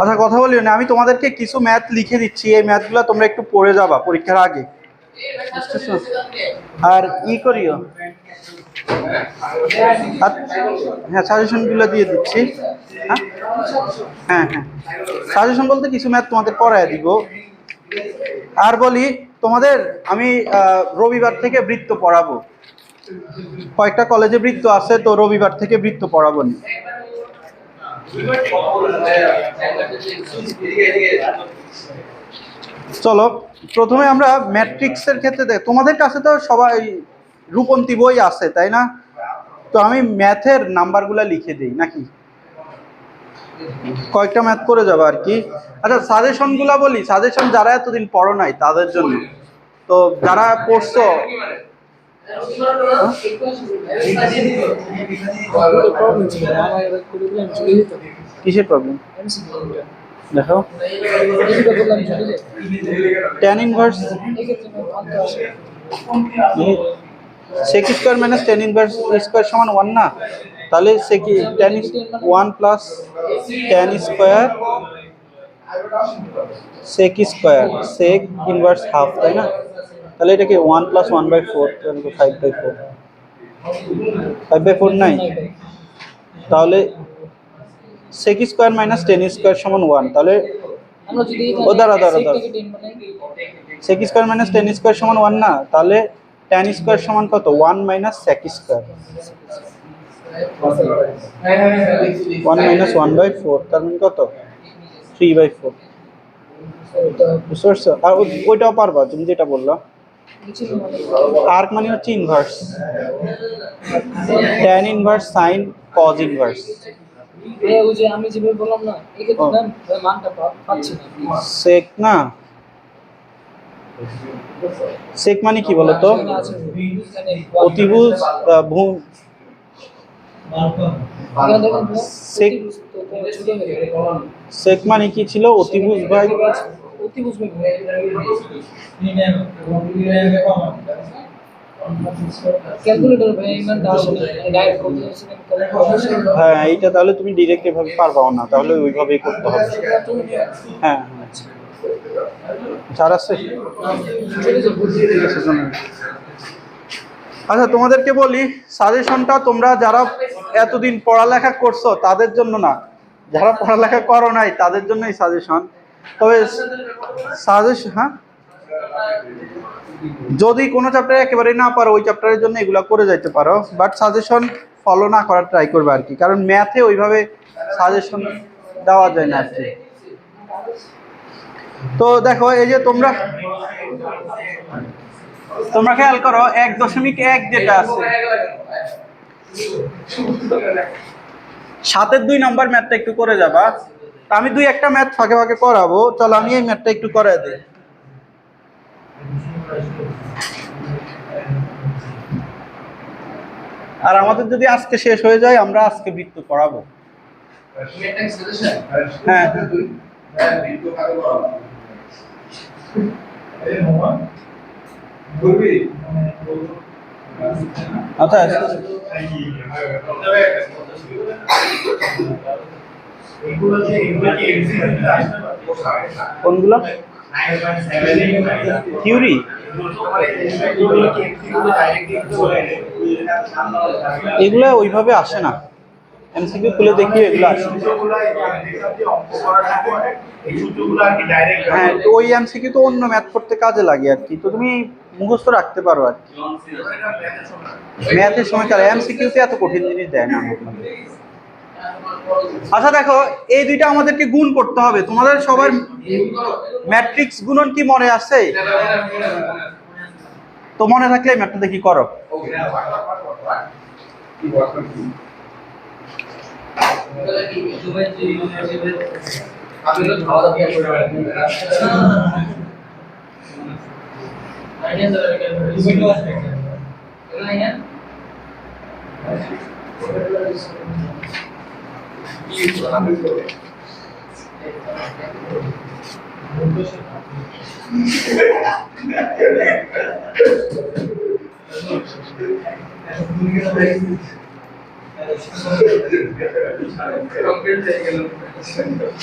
আচ্ছা কথা বলিও না, আমি তোমাদেরকে কিছু ম্যাথ লিখে দিচ্ছি, এই ম্যাথগুলো তোমরা একটু পড়ে যাবা পরীক্ষার আগে, বুঝতেছো? আর ই করিও, হ্যাঁ সাজেশনগুলো দিয়ে দিচ্ছি। হ্যাঁ হ্যাঁ হ্যাঁ, সাজেশন বলতে কিছু ম্যাথ তোমাদের পড়ায় দিব। আর বলি তোমাদের, আমি রবিবার থেকে বৃত্ত পড়াবো, কয়েকটা কলেজে বৃত্ত আছে, তো রবিবার থেকে বৃত্ত পড়াবো নি। চলো প্রথমে আমরা ম্যাট্রিক্সের ক্ষেত্রে দেখ, তোমাদের কাছে তো সবাই রূপন্তী বই আছে তাই না? তো আমি ম্যাথের নাম্বারগুলো লিখে দিই নাকি, কয়েকটা ম্যাথ করে যাবো আর কি। আচ্ছা সাজেশনগুলো বলি, সাজেশন যারা এতদিন পড়ো নাই তাদের জন্য, তো যারা পড়ছো কিসের প্রবলেম দেখো, tan inverse sec square minus tan inverse square সমান 1 না, তাহলে sec tan 1 plus tan square sec square sec inverse half, তাই না? তাহলে এটা কি 1 প্লাস 1/4, তাহলে 5/4, 5/4 নাই, তাহলে sec square minus tan square সমান 1, তাহলে আমরা যদি দাঁড়া sec square minus tan square সমান 1 না, তাহলে tan স্কয়ার সমান কত, 1 মাইনাস sec স্কয়ার, 1 মাইনাস 1/4, তার মানে কত 3/4, বুঝতে পারছো? আর ওইটাও পারবা তুমি যেটা বললা, আর্ক মানে হচ্ছে inverse, tan inverse sin cos inverse, ওই যে আমি যেভাবে বললাম না এই ক্ষেত্রে মানটা পাচ্ছি না, sec না, sec মানে কি বলতো, অতিভুজ sec মানে কি ছিল, অতিভুজ ভাগ হ্যাঁ, এইটা তাহলে তুমি ডিরেক্ট এভাবে পারবাও না, তাহলে ওইভাবেই করতে হবে। হ্যাঁ স্যার আছে। আচ্ছা তোমাদেরকে বলি, সাজেশনটা তোমরা যারা এতদিন পড়ালেখা করছো তাদের জন্য না, যারা পড়ালেখা করো নাই তাদের জন্যই সাজেশন। তবে সাজেশন, হ্যাঁ যদি কোনো চ্যাপ্টারে একেবারে না পারো ওই চ্যাপ্টারের জন্য এগুলা করে যাইতে পারো, বাট সাজেশন ফলো না করার ট্রাই করবে আর কি, কারণ ম্যাথে ওইভাবে সাজেশন দেওয়া যায় না আর কি। তো দেখো এই যে তোমরা খেয়াল করো 1.1 যেটা আছে, 7-এর 2 নাম্বার ম্যাথটা একটু করে যাবা, আমি 2-1টা ম্যাথ ফাঁকে ফাঁকে করাবো, চলো আমি এই ম্যাথটা একটু করে দিই। আর আমাদের যদি আজকে শেষ হয়ে যায় আমরা আজকে বৃত্ত পড়াবো। হ্যাঁ আচ্ছা কোনগুলো থিওরি, এগুলো ওইভাবে আসে না, এমসিকিউ খুলে দেখি এগুলো আসে। হ্যাঁ তো ওই এমসিকিউ তো অন্য ম্যাথ করতে কাজে লাগে আর কি, তো তুমি মুখস্থ রাখতে পারো আর কি, ম্যাথের সময় তার এমসিকিউতে এত কঠিন জিনিস দেয় না। আচ্ছা দেখো এই দুইটা আমাদেরকে গুণ করতে হবে, তোমাদের সবার ম্যাট্রিক্স গুণন কি মনে আছে? তো মনে থাকলে ম্যাথটা দেখি করো।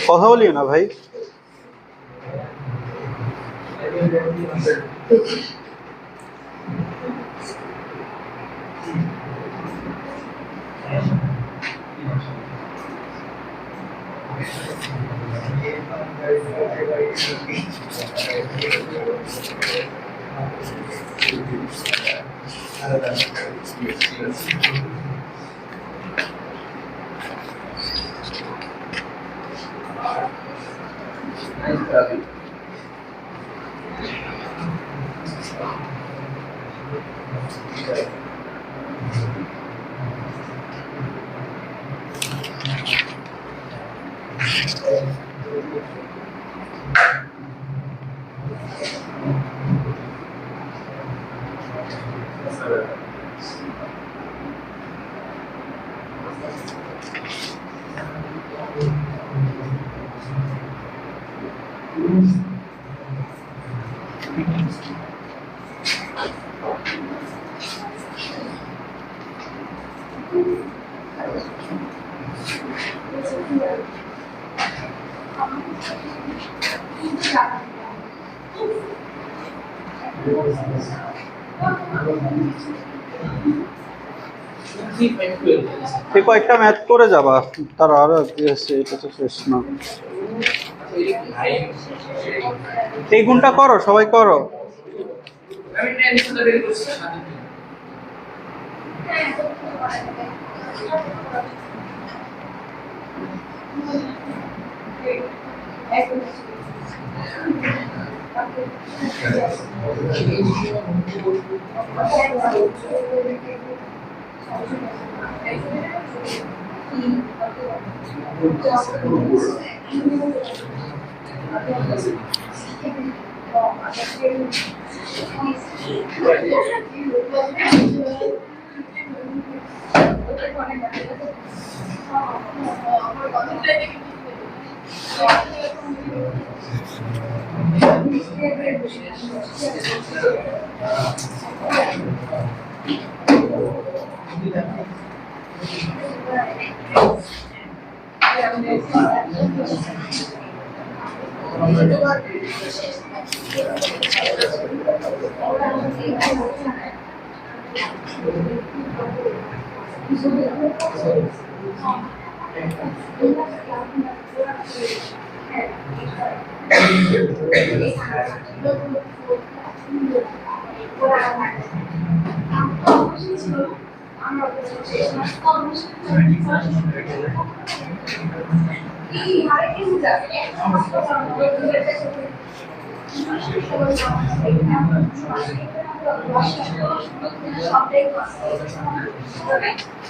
কথা বলিও না ভাই। এই কয়েকটা ম্যাথ করে যাবা, তার আরো কি আছে, এটা তো শেষ না। এই গুণটা করো, সবাই করো।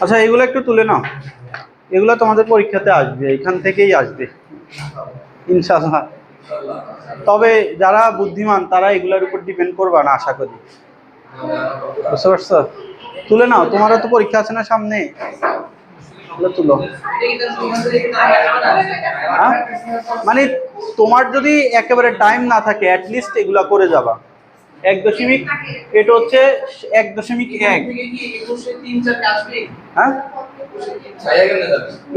আচ্ছা, এগুলো একটু তুলে নাও, এগুলো তোমাদের পরীক্ষাতে আসবে, এখান থেকেই আসবে ইনশাআল্লাহ। তবে যারা বুদ্ধিমান তারা এগুলোর উপর ডিপেন্ড করবা না, আশা করি। বুঝতে পারছো? তুলে নাও, তোমারও তো পরীক্ষা আছে না সামনে, তুলো। মানে তোমার যদি একেবারে টাইম না থাকে, অ্যাটলিস্ট এগুলা করে যাবা। 1 দশমিক, এটা হচ্ছে 1.1। হ্যাঁ,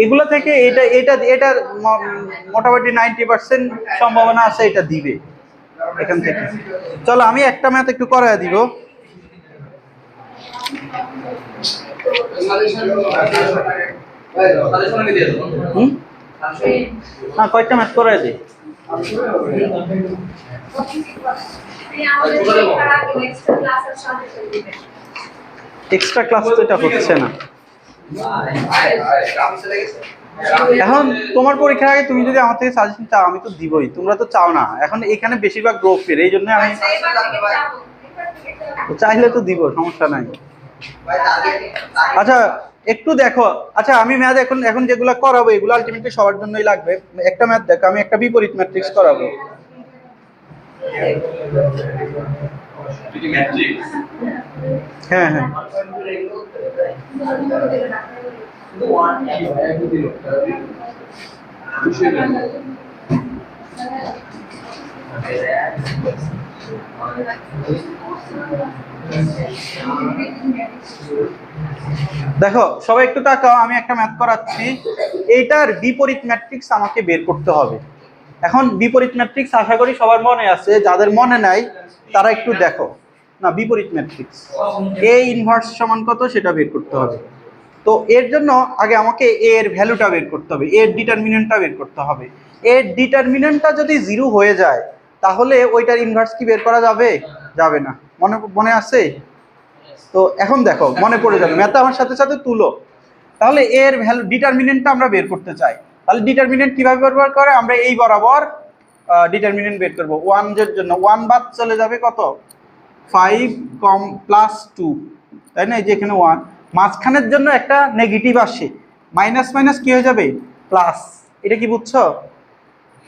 এগুলো থেকে এটা এটা এটার মোটামুটি 90% সম্ভাবনা আছে এটা দিবে এখান থেকে। চলো আমি একটা ম্যাথ একটু করায় দিব। হ্যাঁ, কয়েকটা ম্যাথ করায় দিই। এক্সট্রা ক্লাস তো এটা হচ্ছে না এখন। তোমার পরীক্ষার আগে তুমি যদি আমার থেকে সাজেশন চাও, আমি তো দিবই, তোমরা তো চাও না। এখন এখানে বেশিরভাগ গ্রুপের, এই জন্য আমি চাইলে তো দিব, সমস্যা নাই। আচ্ছা একটু দেখো, আচ্ছা আমি ম্যাথ এখন এখন যেগুলো করাবো এগুলো আলটিমেটলি সবার জন্যই লাগবে। একটা ম্যাথ দেখো, আমি একটা বিপরীত ম্যাট্রিক্স করাবো। হ্যাঁ হ্যাঁ, দেখো সবাই একটু তাকাও, আমি একটা ম্যাথ করাচ্ছি। এইটার বিপরীত ম্যাট্রিক্স আমাকে বের করতে হবে। এখন বিপরীত ম্যাট্রিক্স আশা করি সবার মনে আছে, যাদের মনে নাই তারা একটু দেখো। না, বিপরীত ম্যাট্রিক্স এ ইনভার্স সমান কত সেটা বের করতে হবে। তো এর জন্য আগে আমাকে এ এর ভ্যালুটা বের করতে হবে, এর ডিটারমিনেন্টটা বের করতে হবে। এর ডিটারমিনেন্টটা যদি 0 হয়ে যায় তাহলে ওইটার ইনভার্স কি বের করা যাবে? যাবে না। মনে মনে আছে? তো এখন দেখো, মনে পড়ে যাবে, ম্যাথ আমার সাথে সাথে তুলো। তাহলে এর ভ্যালু ডিটারমিনেন্টটা আমরা বের করতে চাই। তাহলে ডিটারমিনেন্ট কিভাবে বের করে? আমরা এই বরাবর ডিটারমিনেন্ট বের করব। 1 এর জন্য 1 বাদ চলে যাবে কত? 5 কম প্লাস 2, তাই না? এই যে এখানে 1, মাঝখানের জন্য একটা নেগেটিভ আসে, মাইনাস মাইনাস কি হয়ে যাবে? প্লাস। এটা কি বুঝছো?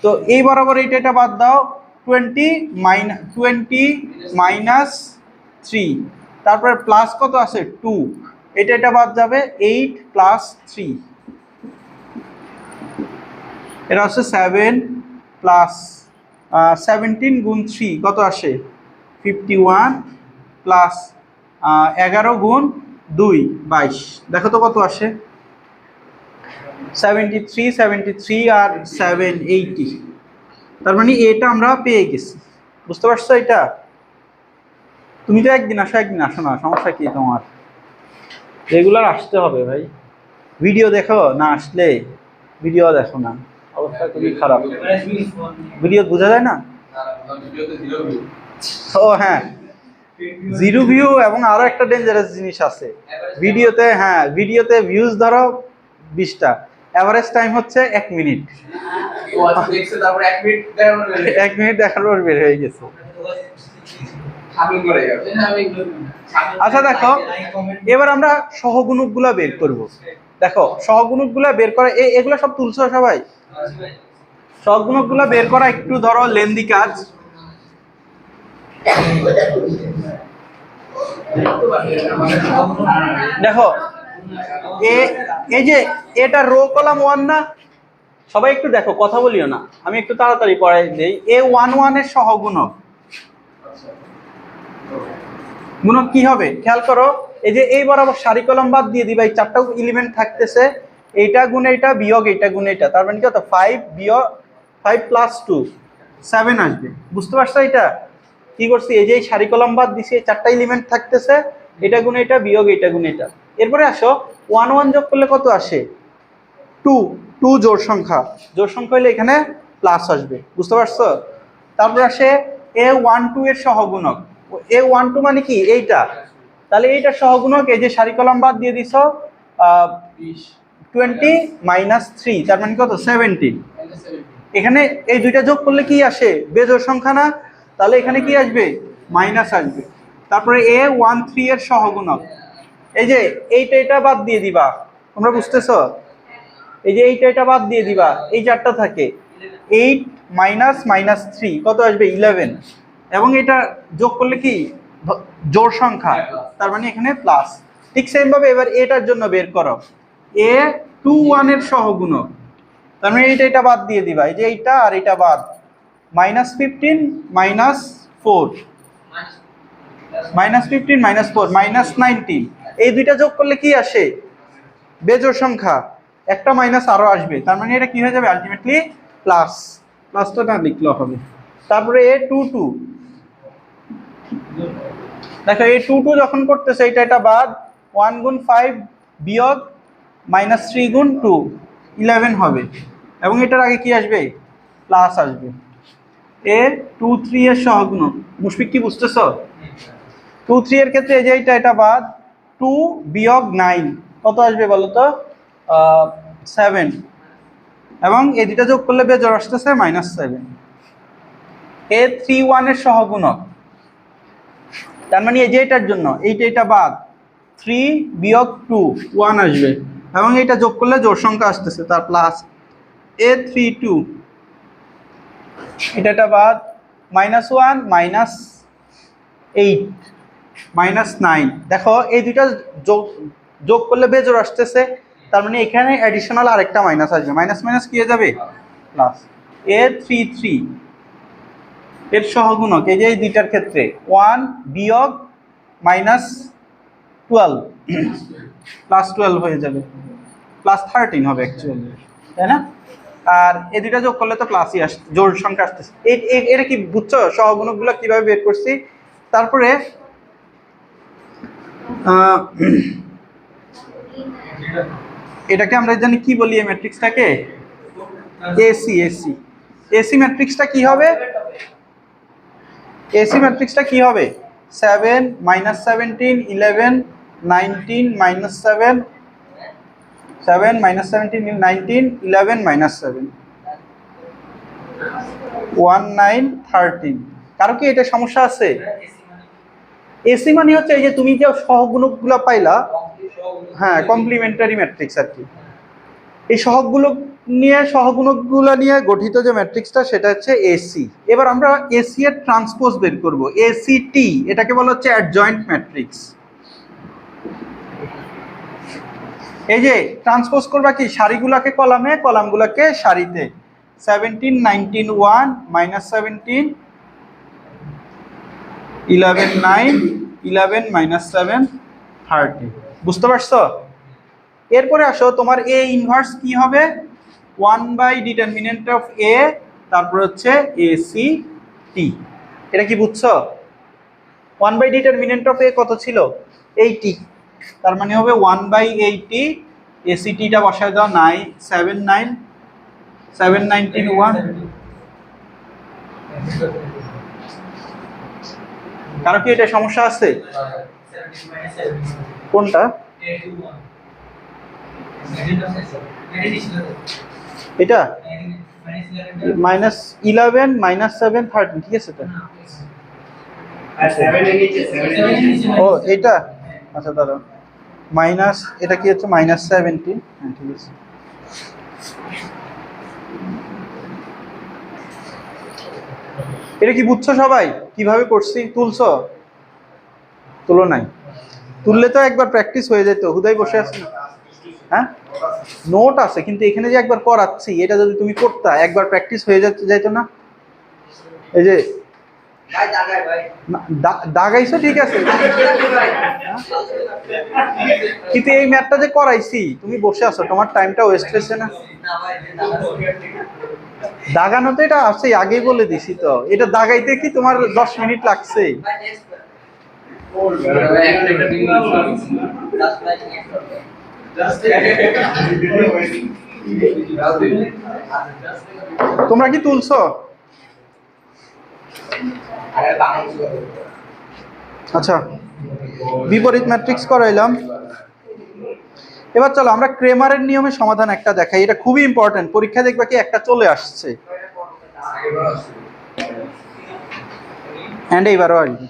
তো এই বরাবর এটা বাদ দাও। 20 মাইনাস 3, তারপরে প্লাস কত আছে? 2, এটা বাদ যাবে। 8 প্লাস 3, এটা হচ্ছে 7 প্লাস 17 গুণ 3 কত আসে? 51 প্লাস 11 গুণ 2 22। দেখো তো কত আসে? 73 আর 7 80। তার মানে এটা আমরা পেয়ে গেছি। বুঝতে পারছো এটা? তুমি তো একদিন আসো না, সমস্যা কি তোমার? রেগুলার আসতে হবে ভাই। ভিডিও দেখো না, আসলে ভিডিও দেখো না, অবস্থা খুবই খারাপ। ভিডিও বোঝা যায় না? ও হ্যাঁ, 0 ভিউ এবং আরো একটা ডেঞ্জারাস জিনিস আছে ভিডিওতে। হ্যাঁ, ভিডিওতে ভিউজ ধরো 20টা, এভারেজ টাইম হচ্ছে 1 মিনিট। 1 মিনিট দেখার পর বের হয়ে গেছে। আচ্ছা দেখো, এবার আমরা সহগুণকগুলা বের করব। দেখো সহগুণকগুলা বের করা, এগুলা সব তুলছো সবাই? সহগুণকগুলা বের করা একটু ধরো লেন্দি কাজ। দেখো এই যে এটা রো কলাম 1 না? সবাই একটু দেখো, কথা বলিও না, আমি একটু তাড়াতাড়ি পড়াই দেই। A11 এর সহগুণক গুণক কি হবে খেয়াল করো। এই যে এই বরাবর সারি কলম বাদ দিয়ে দিবা, এই চারটা এলিমেন্ট থাকতেছে, এইটা গুণ এইটা বিয়োগ এইটা গুণ এইটা, তার মানে কত? 5 বিয়োগ 5 প্লাস 2 7 আসবে। বুঝতে পারছো এটা কি করছি? এই যে সারি কলম বাদ দিছি, এই চারটা এলিমেন্ট থাকতেছে, এটা গুণ এটা বিয়োগ এটা গুণ এটা। এরপরে আসো 1 1 যোগ করলে কত আসে? 2 2 জোড় সংখ্যা, জোড় সংখ্যা হলে এখানে প্লাস আসবে। বুঝতে পারছো? তারপরে আসে A12 এর সহগুণক। A12 মানে কি? এইটা। তাহলে এইটার সহগুণক এই যে সারি কলাম বাদ দিয়ে দিছো, 20 মাইনাস 3, তার মানে কত? 17। এখানে এই দুইটা যোগ করলে কি আসে? বেজোড় সংখ্যা না? তাহলে এখানে কি আসবে? মাইনাস আসবে। তারপরে A13 এর সহগুণক, এই যে এটা বাদ দিয়ে দিবা। তোমরা বুঝতেছো? এই যে এটা বাদ দিয়ে দিবা, এই চারটা থাকে। 8 মাইনাস মাইনাস 3 কত আসবে? 11। এবং এটা যোগ করলে কি? জোড় সংখ্যা, তার মানে এখানে প্লাস। ঠিক সেম ভাবে এবার এটার জন্য বের করো। A21 এর সহগুণক, তার মানে এটা বাদ দিয়ে দিবা, এই যে এইটা আর এটা বাদ। -15 মাইনাস 4, -15 মাইনাস 4 -19। এই দুইটা যোগ করলে কি আসে? বেজোড় সংখ্যা, একটা মাইনাস আরো আসবে, তার মানে এটা কি হয়ে যাবে? Ultimately plus. প্লাসটা না লিখলেও হবে। তারপরে A22, দেখো A22 যখন করতেছে এটা বাদ, 1 গুণ 5 বিয়োগ -3 গুণ 2 11 হবে, এবং এটার আগে কি আসবে? প্লাস আসবে। A23 এর সহগুণক, মুশফিক কি বুঝতেছো? 23 এর ক্ষেত্রে এই যে এটা বাদ, 2 বিয়োগ 9 কত আসবে বলো তো? 7, এবং এই দুটা যোগ করলে বেজোড় আসতেছে -7। A31 এর সহগুণক, তার মানে এই যে এটার জন্য এটা বাদ, 3 বিয়োগ 2 1 আসবে, এবং এটা যোগ করলে জোড় সংখ্যা আসতেছে তার প্লাস। A32, এটা বাদ, -1 -8 -9। দেখো এই দুইটা যোগ করলে বেজোড় আসতেছে, তার মানে এখানে অ্যাডিশনাল আরেকটা মাইনাস আসবে, মাইনাস মাইনাস কি হয়ে যাবে? প্লাস। A33, এর সহগুণক এই যে এই দুইটার ক্ষেত্রে 1 বিয়োগ -12 +12 হয়ে যাবে, +13 হবে অ্যাকচুয়ালি, তাই না? আর এই দুইটা যোগ করলে তো প্লাসই আসছে, জোড় সংখ্যা আসতেছে। এটা কি বুঝছো সহগুণকগুলো কিভাবে বের করছি? তারপরে এটাকে আমরা জানি কি বলি, এই ম্যাট্রিক্সটাকে এসি। এসি এসি ম্যাট্রিক্সটা কি হবে? এসি ম্যাট্রিক্সটা কি হবে? 7 -17 11 19 -7 7 -17 19 11 -7 19 13। কারো কি এটা সমস্যা আছে? এসি মানে হচ্ছে এই যে তুমি যে সহগুণকগুলো পাইলা, হ্যাঁ কমপ্লিমেন্টারি ম্যাট্রিক্স আর কি। এই সহগুণকগুলো নিয়ে গঠিত যে ম্যাট্রিক্সটা সেটা হচ্ছে এসি। এবার আমরা এসি এর ট্রান্সপোজ বের করব, এসিটি, এটাকে বলা হচ্ছে অ্যাডজয়েন্ট ম্যাট্রিক্স। এই যে ট্রান্সপোজ করবা কি, সারিগুলোকে কলামে, কলামগুলোকে সারিতে। 17 19 1 -17 11 9 11 -7 30। বুঝতে পারছো? এরপরে আসো, তোমার এ ইনভার্স কি হবে? 1/ডিটারমিনেন্ট অফ এ, তারপর হচ্ছে এসি টি। এটা কি বুঝছো? 1/ডিটারমিনেন্ট অফ এ কত ছিল? 80। তার মানে হবে 1/80। এসি টিটা বসায় দাও, 9 7 9 7 19 1। কারো কি এটা সমস্যা আছে? কোনটা? এটা -11 -7 13, ঠিক আছে তো? ও এটা, আচ্ছা দাঁড়াও, মাইনাস, এটা কি হচ্ছে -17, হ্যাঁ ঠিক আছে। এটা কি বুঝছো সবাই কিভাবে করছি? তুলছো? তুলো নাই? তুললে তো একবার প্র্যাকটিস হয়ে যেত, হুদাই বসে আছি। হ্যাঁ নোট আছে, কিন্তু এখানে যে একবার করাচ্ছি, এটা যদি তুমি করতা একবার প্র্যাকটিস হয়ে যাইতো না? এই যে দাগাইছো ঠিক আছে, কিন্তু এই ম্যাথটা যে করাইছি, তুমি বসে আছো, তোমার টাইমটা ওয়েস্ট হয়েছে না? দাগানো তো এটা আছে, আগেই বলে দিছি তো, এটা দাগাইতে কি তোমার 10 মিনিট লাগছে? তোমরা কি তুলছো? আচ্ছা, বিপরীত ম্যাট্রিক্স করাইলাম। এবার চলো আমরা ক্রেমারের নিয়মে সমাধান একটা দেখাই, এটা খুবই ইম্পর্টেন্ট, পরীক্ষা দেখবা কি একটা চলে আসছে, এন্ড এইবারও আসবে।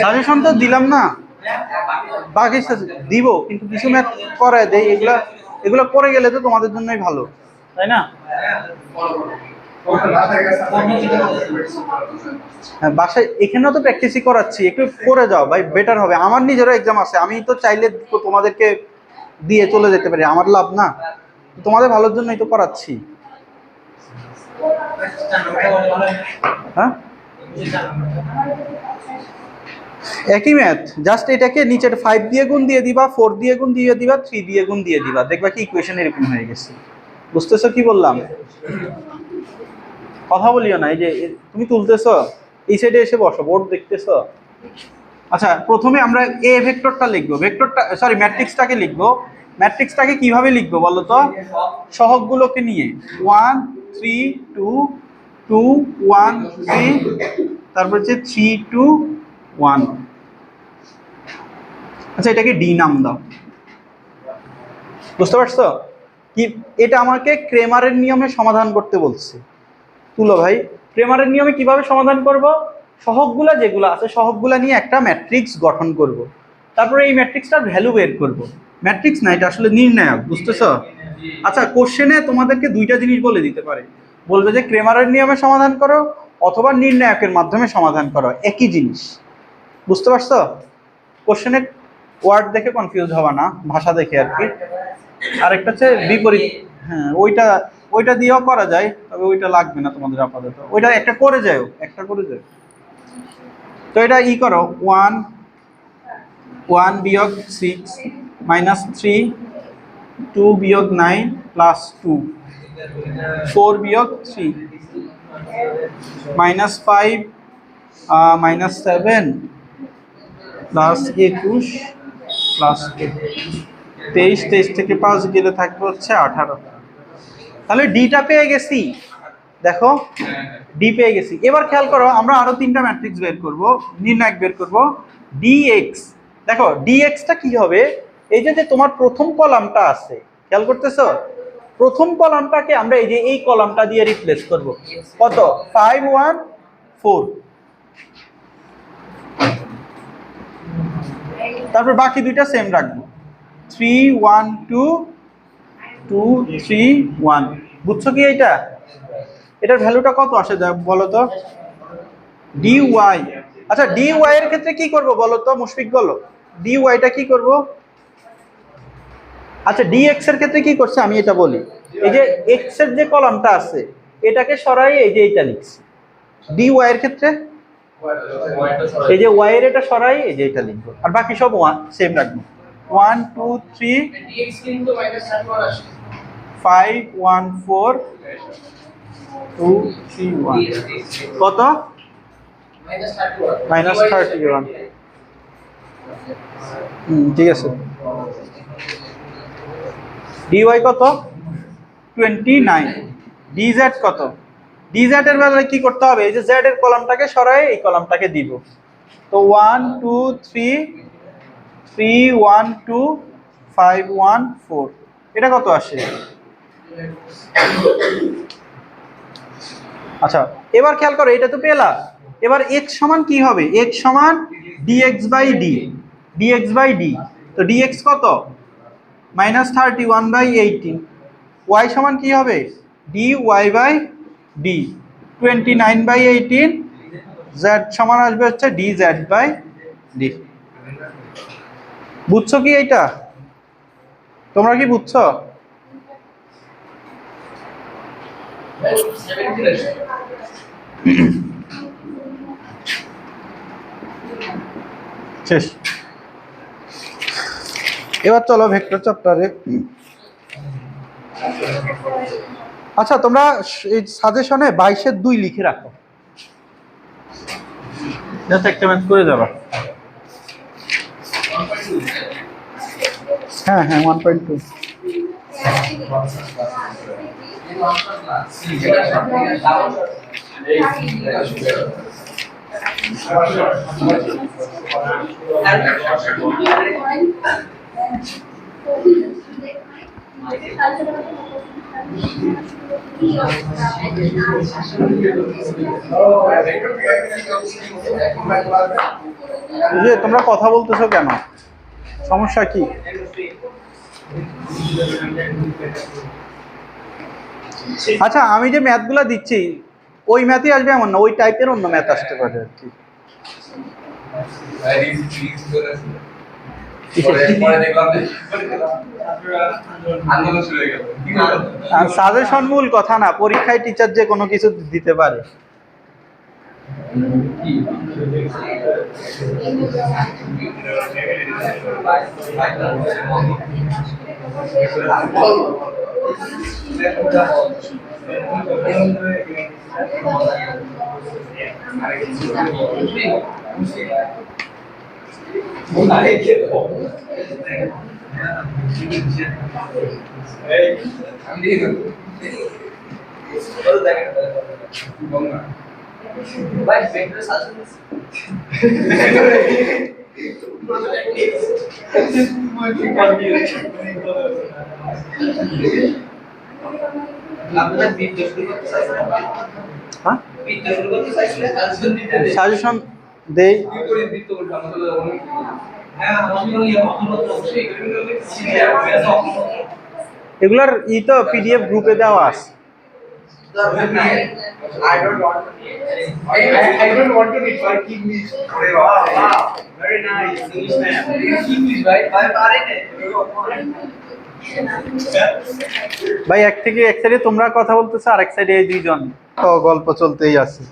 সাজেশন তো দিলাম না, বাকি দিব, কিন্তু কিছু ম্যাথ করায় দেয়, এগুলো করে গেলে তো তোমাদের জন্যই ভালো, তাই না? হ্যাঁ বাসায় এখানেও তো প্র্যাকটিসই করাচ্ছি, একটু করে যাও ভাই, বেটার হবে। আমার নিজেরও এক্সাম আছে, আমি তো চাইলে তোমাদেরকে দিয়ে চলে যেতে পারি, আমার লাভ না? তোমাদের ভালোর জন্যই তো করাচ্ছি। হ্যাঁ একই ম্যাথ, জাস্ট এটাকে নিচের 5 দিয়ে গুণ দিয়ে দিবা, 4 দিয়ে গুণ দিয়ে দিবা, 3 দিয়ে গুণ দিয়ে দিবা, দেখবা কি ইকুয়েশন এরকম হয়ে গেছে। বুঝতেছো কি বললাম? কথা বলিও না, এই যে তুমি তুলতেছো, এই সাইডে এসে বসো, বোর্ড দেখতেছো? আচ্ছা, প্রথমে আমরা এ ভেক্টরটা লিখবো, ভেক্টরটা সরি ম্যাট্রিক্সটাকে লিখবো। ম্যাট্রিক্সটাকে কিভাবে লিখবো বলো তো? সহগগুলোকে নিয়ে 1 3 2 2 1 3, তারপর হচ্ছে 3 2 1। আচ্ছা, এটাকে ডি নাম দাও। বুঝতে পারছো কি? এটা আমাকে ক্রেমারের নিয়মে সমাধান করতে বলছে। তুলো ভাই, ক্রেমারের নিয়মে কিভাবে সমাধান করব? সহগগুলা যেগুলো আছে সহগগুলা নিয়ে একটা ম্যাট্রিক্স গঠন করব। তারপরে এই ম্যাট্রিক্সটার ভ্যালু বের করব। ম্যাট্রিক্স না, এটা আসলে নির্ণায়ক, বুঝতেছো? আচ্ছা, কোশ্চেনে তোমাদেরকে দুইটা জিনিস বলে দিতে পারে, বলবে যে ক্রেমারের নিয়মে সমাধান করো অথবা নির্ণায়কের মাধ্যমে সমাধান করো, একই জিনিস। বুঝতে পারছো? কোশ্চেনে ওয়ার্ড দেখে কনফিউজ হবা না, ভাষা দেখে আর কি। আরেকটা হচ্ছে বিপরীত। হ্যাঁ, ওইটা ওইটা দিয়েও করা যায়, তবে ওইটা লাগবে না তোমাদের আপাতত। ওইটা একটা করে যাও, একটা করে যাও। তো এটা ই করো, 1 বিয়োগ 6 মাইনাস 3, 2 বিয়োগ 9 প্লাস 2, 4 বিয়োগ 3 মাইনাস 5 মাইনাস 7 প্লাস 21 প্লাস 23, 23 থেকে 5 গেলে থাকবে হচ্ছে 18। তাহলে ডিটা পেয়ে গেছি, দেখো ডি পেয়ে গেছি। এবার খেয়াল করো, আমরা আরো তিনটা ম্যাট্রিক্স বের করব, নির্ণায়ক বের করব। ডিএক্স, দেখো ডিএক্সটা কি হবে, এই যে যে তোমার প্রথম কলামটা আছে, খেয়াল করতেছো? প্রথম কলামটাকে আমরা এই যে এই কলামটা দিয়ে রিপ্লেস করব। কত? 5 1 4। তারপর বাকি দুইটা সেম রাখবো, 3 1 2 2 3 1। বুঝছো কি এইটা? এটার ভ্যালুটা কত আসে বলো তো? dy। আচ্ছা, dy এর ক্ষেত্রে কি করব বলো তো মুশফিক, বলো dy টা কি করব? আচ্ছা, dx এর ক্ষেত্রে কি করছে আমি এটা বলি। এই যে x এর যে কলামটা আছে এটাকে সরাই এই যে এটা লিখছি। dy এর ক্ষেত্রে এই যে y এর এটা সরাই এই যে এটা লিখবো, আর বাকি সব সেম রাখবো। 1 2 3 dx কিন্তু -31 আসে, 5 1 4 2 3 1 কত? -31। ঠিক আছে। dy কত? 29। dz কত? dz এর বেলায় কি করতে হবে, এই যে z এর কলামটাকে সরায় এই কলামটাকে দিব। তো 1 2 3 3 1 2 5 1 4, এটা কত আসে? আচ্ছা, এবার খেয়াল করো, এটা তো পেলাম। এবার x সমান কি হবে? x সমান dx by d, dx by d। তো dx কত? -31/18। y সমান কি হবে? dy by d, 29/18। z সমান আসবে হচ্ছে dz বাই d। বুঝছো কি এইটা? তোমরা কি বুঝছো? শেষ। এবার চলো ভেক্টর চ্যাপ্টারে। আচ্ছা, তোমরা এই সাজেশনে 22/2 লিখে রাখো, জাস্ট একটা ম্যাচ করে যাবা। হ্যাঁ হ্যাঁ, 1.2। তোমরা কথা বলতেছো কেন? সমস্যা কি? আচ্ছা, আমি যে ম্যাথগুলো দিচ্ছি ওই ম্যাথই আসবে এমন না, ওই টাইপের অন্য ম্যাথ আসতে পারে আর কি। সাজেশন মূল কথা না, পরীক্ষায় টিচার যে কোনো কিছু দিতে পারে। হ্যাঁ সাজেশন দেই। এগুলার তো পিডিএফ গ্রুপে দেওয়া আছে। I don't want. I don't want to read for English. Wow, very nice. English man. English, right? ভাই এক থেকে এক সাইডে তোমরা কথা বলতেছো, আর এক সাইডে এই দুইজন তো গল্প চলতেই আছে।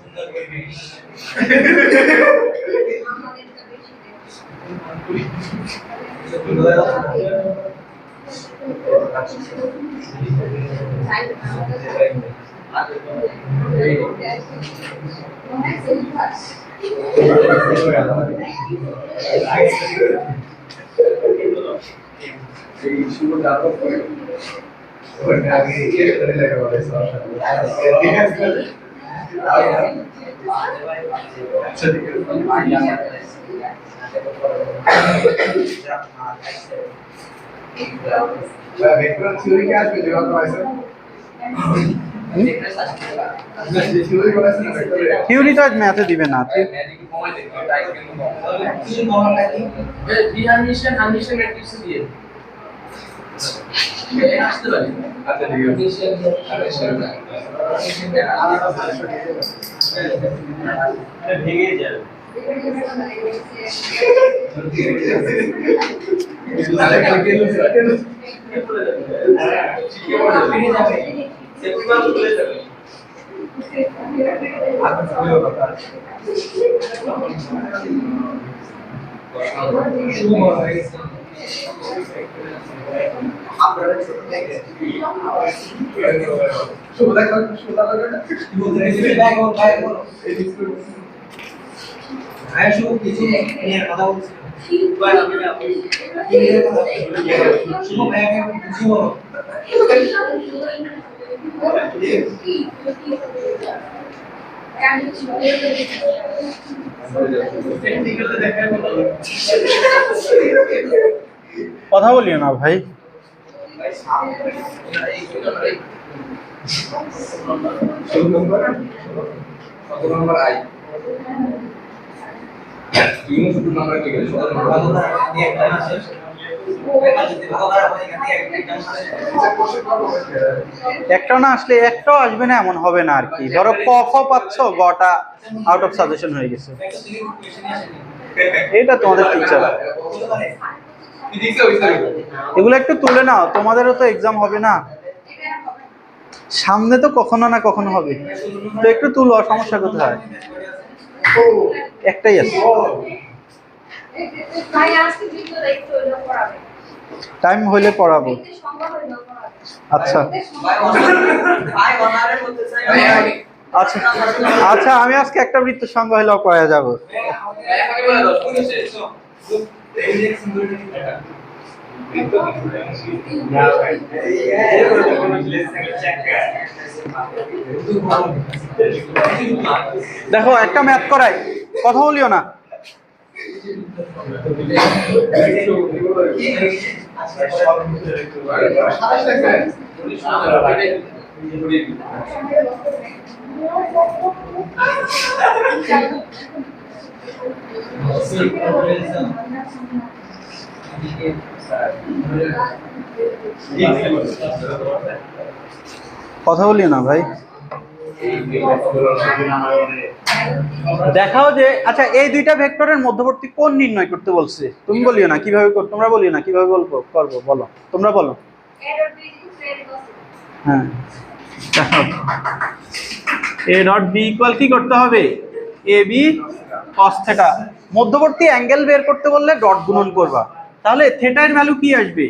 থিওরি তো আজ ম্যাথে দিবে না। ভেঙে যাবে। কথা বলিও না ভাই। একটাও না আসলে একটাও আসবে না এমন হবে না আর কি। ধরো ক খ পাচ্ছ, গটা আউট অফ সাজেশন হয়ে গেছে। এটা তোমাদের টিচার। এগুলো একটু তুলে নাও, তোমাদেরও তো এক্সাম হবে না সামনে, তো কখনো না কখনো হবে, তো একটু তুলো, সমস্যা কোথায়? একটাই আছে। টাইম হইলে পড়াবো। আচ্ছা আচ্ছা আচ্ছা, আমি আজকে একটা বৃত্ত সংখ্যা হইলেও পড়া যাবো। দেখো একটা ম্যাথ করাই, কথা বলিও না। কথা বলিও না ভাই। দেখাও যে আচ্ছা এই দুইটা ভেক্টরের মধ্যবর্তী কোণ নির্ণয় করতে বলছে। তুমি বলিও না কিভাবে তোমরা বলিও না কিভাবে করবো বলো, তোমরা বলো। হ্যাঁ দেখাও। এ ডট বি ইকুয়াল কি করতে হবে? A B cos theta. মধ্যবর্তী অ্যাঙ্গেল বের করতে বললে ডট গুণন করবা, তাহলে থিটা এর ভ্যালু কি আসবে?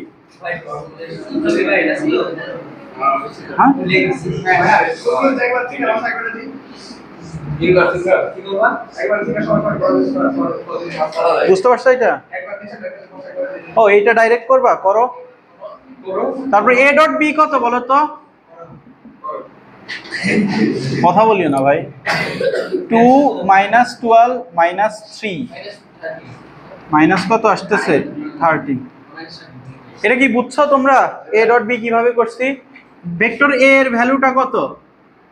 বুঝতে পারছো এটা? ও এইটা ডাইরেক্ট করবা, করো। তারপরে এ ডট বি কত বলো তো? কথা বলিও না ভাই। 2 মাইনাস 12 মাইনাস 3 মাইনাস কত আসতেছে? 13। এটা কি বুঝছো তোমরা এ ডট বি কিভাবে করছি? ভেক্টর এ এর ভ্যালুটা কত?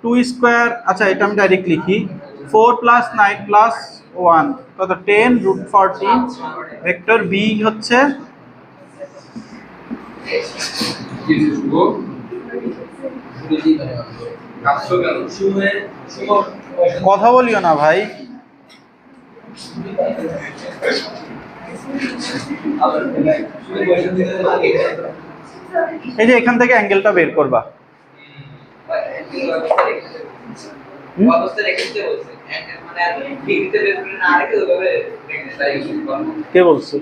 2 স্কয়ার, আচ্ছা এটা আমি ডাইরেক্ট লিখি, 4 প্লাস 9 প্লাস 1 কত, 10 রুট 14। ভেক্টর বি হচ্ছে কথা বলিও না ভাই, এই যে এখান থেকে অ্যাঙ্গেলটা বের করবা। কে বলছে?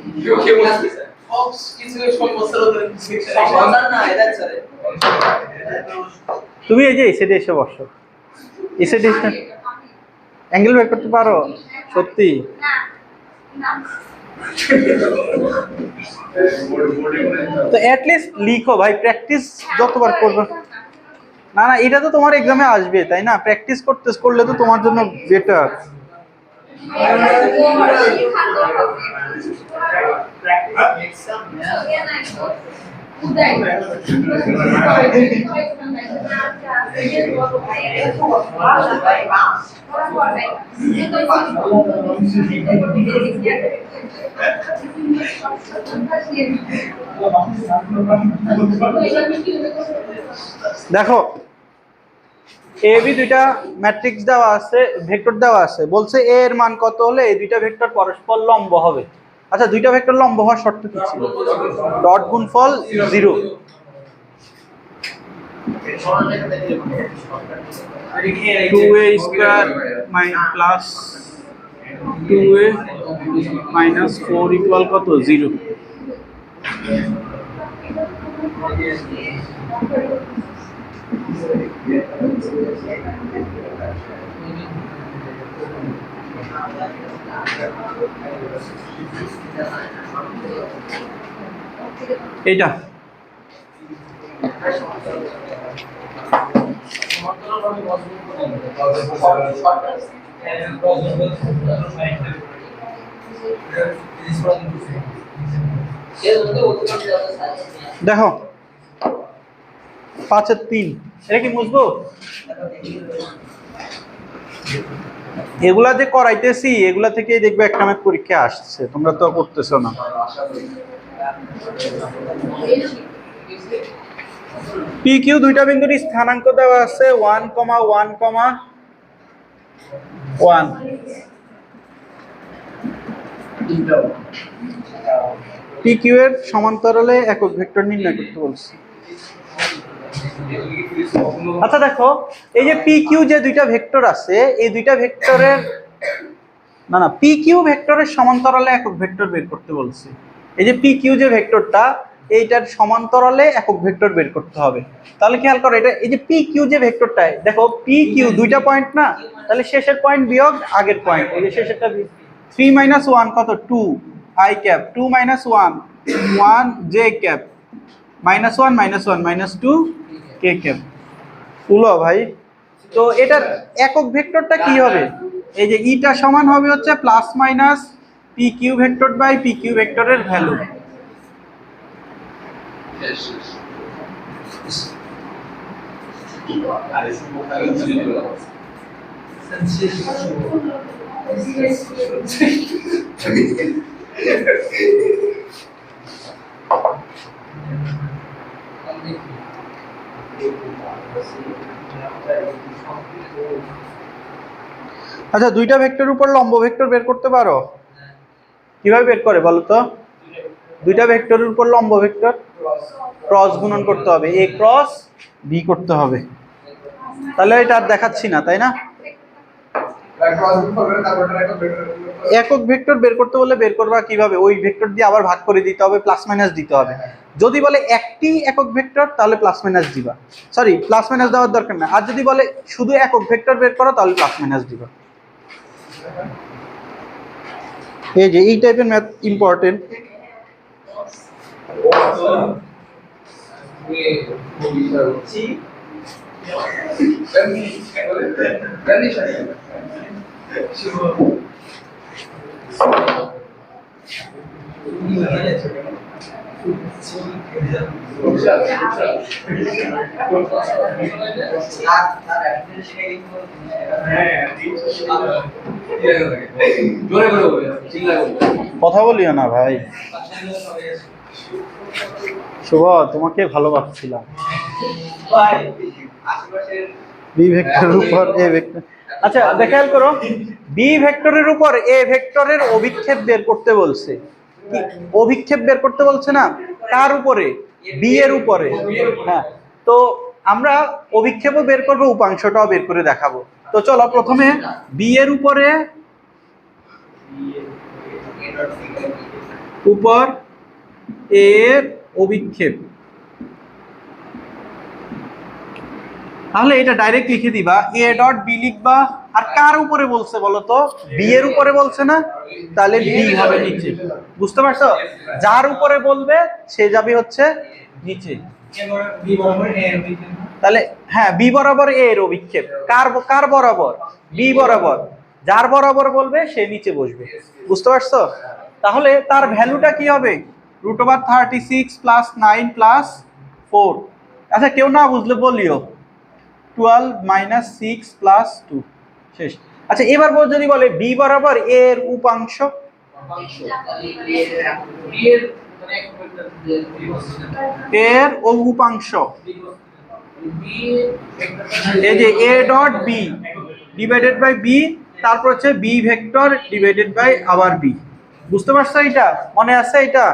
তুমি এই যে এসে এসে বসো, এসে এসে অ্যাঙ্গেল বের করতে পারো সত্যি? তো অ্যাটলিস্ট লিখো ভাই, প্র্যাকটিস যতবার করবে। না না, এটা তো তোমার এক্সামে আসবে তাই না, প্র্যাকটিস করলে তো তোমার জন্য বেটার। দেখো এ বি দুইটা ম্যাট্রিক্স দেওয়া আছে, ভেক্টর দেওয়া আছে, বলছে এ এর মান কত হলে এই দুইটা ভেক্টর পরস্পর লম্ব হবে। আচ্ছা দুইটা ভেক্টর লম্ব হওয়ার শর্ত কি ছিল? ডট গুণফল 0। Two A square plus 2a minus 4 equal কত, 0। এইটা দেখো 5/3, এটা কি মুছবো? এগুলা যে করাইতেছি এগুলা থেকে দেখবে একটা ম্যাথ পরীক্ষা আসছে, তোমরা তো করতেছো না। পি কিউ দুইটা বিন্দুর স্থানাঙ্ক দেওয়া আছে 1,1,1। পি কিউ এর সমান্তরালে একক ভেক্টর নির্ণয় করতে বলছি। আচ্ছা দেখো এই যে পি কিউ যে দুইটা ভেক্টর আছে, এই দুইটা ভেক্টরের না পি কিউ ভেক্টরের সমান্তরালে একক ভেক্টর বের করতে বলছি। এই যে পি কিউ যে ভেক্টরটা, এইটার সমান্তরালে একক ভেক্টর বের করতে হবে। তাহলে খেয়াল করো, এটা এই যে পি কিউ যে ভেক্টরটায় দেখো পি কিউ দুইটা পয়েন্ট না, তাহলে শেষের পয়েন্ট বিয়োগ আগের পয়েন্ট, এই যে শেষেরটা 3 - 1 কত, 2 i cap, 2 - 1 1 j cap, -1 -1 -2 k cap. তুলো ভাই, তো এটার একক ভেক্টরটা কি হবে? এই যে ইটা সমান হবে হচ্ছে plus minus P Q vector by P Q ভেক্টরের ভ্যালু। আচ্ছা দুইটা ভেক্টরের উপর লম্ব ভেক্টর বের করতে পারো? কিভাবে বের করে বলো তো? দুইটা ভেক্টরের উপর লম্ব ভেক্টর ক্রস গুণন করতে হবে, এ ক্রস বি করতে হবে। তাহলে এটা আর দেখাচ্ছি না তাই না? একক ভেক্টর বের করতে বললে বের করবা কিভাবে? ওই ভেক্টর দিয়ে আবার ভাগ করে দিতে হবে, প্লাস মাইনাস দিতে হবে। যদি বলে একটি একক ভেক্টর তাহলে প্লাস মাইনাস দিবা, সরি প্লাস মাইনাস দেওয়ার দরকার না। আর যদি বলে শুধু একক ভেক্টর বের করো তাহলে প্লাস মাইনাস দিবা। এই যে এই টাইপের ম্যাথ ইম্পর্টেন্ট। কথা বলিও না ভাই। শুভ, তোমাকে ভালোবাসছিলাম। বি ভেক্টরের উপর এ ভেক্টর। আচ্ছা খেয়াল করো, বি ভেক্টরের উপর এ ভেক্টরের অভিক্ষেপ বের করতে বলছে। কি অভিক্ষেপ বের করতে বলছে না? কার উপরে? বি এর উপরে। হ্যাঁ, তো আমরা অভিক্ষেপও বের করবো, উপাংশটাও বের করে দেখাবো। তো চলো প্রথমে বি এর উপরে উপর এর অভিক্ষেপ। তাহলে এটা ডাইরেক্ট লিখে দিবা, এ ডট বি লিখবা। আর কার উপরে বলছে বলো তো? বি এর উপরে বলছে না, তাহলে বি হবে নিচে। বুঝতে পারছো? যার উপরে বলবে সে যাবে হচ্ছে নিচে। তাহলে হ্যাঁ, বি বরাবর এ এর অভিক্ষেপ। কার কার বরাবর? বি বরাবর। যার বরাবর বলবে সে নিচে বসবে। বুঝতে পারছো? তাহলে তার ভ্যালুটা কি হবে? √36 + 9 + 4। আচ্ছা কেউ না বুঝলে বলিও, 12 - 6 + 2 শেষ। আচ্ছা এবার যদি বলে বি বরাবর এ এর উপাংশ, এর উপাংশ এই যে A dot B divided by B, তারপর হচ্ছে বি ভেক্টর ডিভাইডেড বাই আবার বি। বুঝতে পারছো? এটা মনে আছে? এটা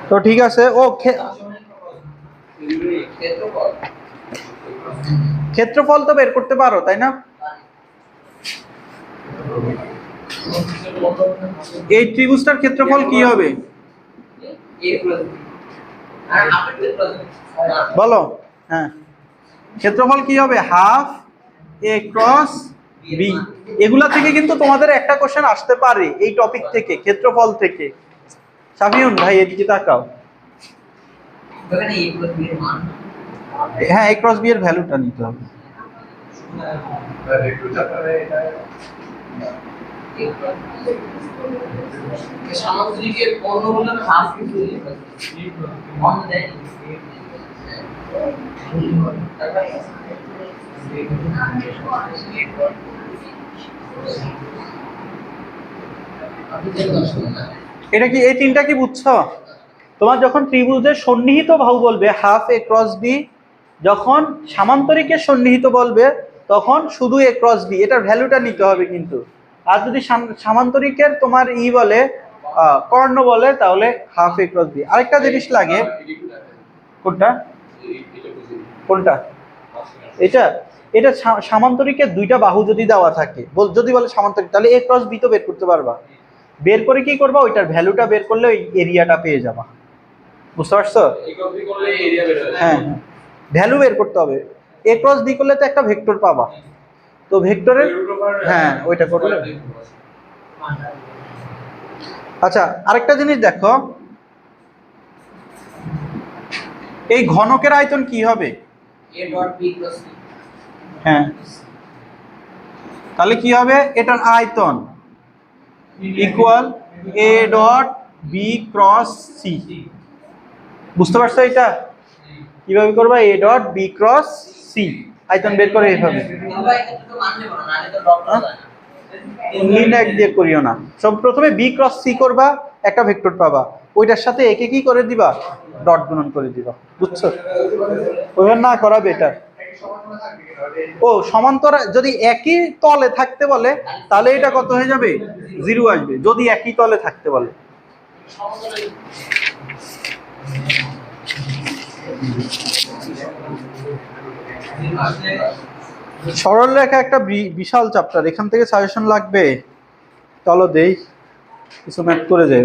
তো ঠিক আছে। ও ক্ষেত্রফল তো বের করতে পারো তাই না? এই ত্রিভুজটার ক্ষেত্রফল কি হবে বলো? হ্যাঁ, ক্ষেত্রফল কি হবে? হাফ এ ক্রস বি। এগুলা থেকে কিন্তু তোমাদের একটা কোশ্চেন আসতে পারে এই টপিক থেকে, ক্ষেত্রফল থেকে। সাফিউন ভাই এদিকে তাকাও। হ্যাঁ, এ ক্রস বি এর ভ্যালুটা নিতে হবে। সামুদ্রিকের পণ্য হলো হাফ কিন্তু অন্য দেয়। এটা কি, এই তিনটা কি বুঝছো? তোমার যখন ত্রিভুজের সন্নিহিত বাহু বলবে হাফ এ ক্রস বি, যখন সামান্তরিকের সন্নিহিত বলবে তখন শুধু এ ক্রস বি, এটার ভ্যালুটা নিতে হবে কিন্তু। আর যদি সামান্তরিকের তোমার বলে কর্ণ বলে, তাহলে হাফ এ ক্রস বি। আরেকটা জিনিস লাগে। কোনটা? কোনটা? এটা এটা সামান্তরিকের দুইটা বাহু যদি দেওয়া থাকে, যদি বলে সামান্তরিক, তাহলে এ ক্রস বি তো বের করতে পারবা। বের করে কি করবা? ওইটার ভ্যালুটা বের করলে ওই এরিয়াটা পেয়ে যাবা। বুঝতে পারছো? হ্যাঁ, ভ্যালু বের করতে হবে। এ ক্রস বি করলে তো একটা ভেক্টর পাবা, তো ভেক্টরের হ্যাঁ ওইটা করলে। আচ্ছা আরেকটা জিনিস দেখো, এই ঘনকের আয়তন কি হবে? হ্যাঁ, তাহলে কি হবে? এটার আয়তন equal A dot B cross C. বুঝতে পারছো? এটা কিভাবে করবা? A dot B cross C আয়তন বের করে এইভাবে। নির্ণায়ক দিয়ে করিও না, সব প্রথমে বি ক্রস সি করবা, একটা ভেক্টর পাবা, ওইটার সাথে একে কি করে দিবা? ডট গুণন করে দিবা। বুঝছো? ওইভাবে না করা বেটার। ও সমান্তরাল যদি একই তলে থাকতে বলে, তাহলে এটা কত হয়ে যাবে? 0 আসবে, যদি একই তলে থাকতে বলে। সরল রেখা একটা বিশাল চ্যাপ্টার, এখান থেকে সাজেশন লাগবে। চলো দেই, কিছু ম্যাথ করে যাই।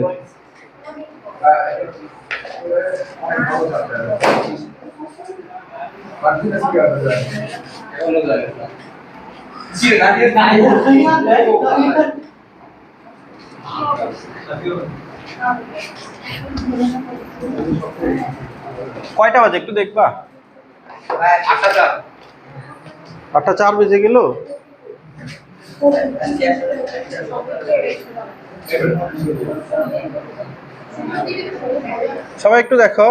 কয়টা বাজে একটু দেখবা? 8টা 4 বেজে গেল। সবাই একটু দেখো।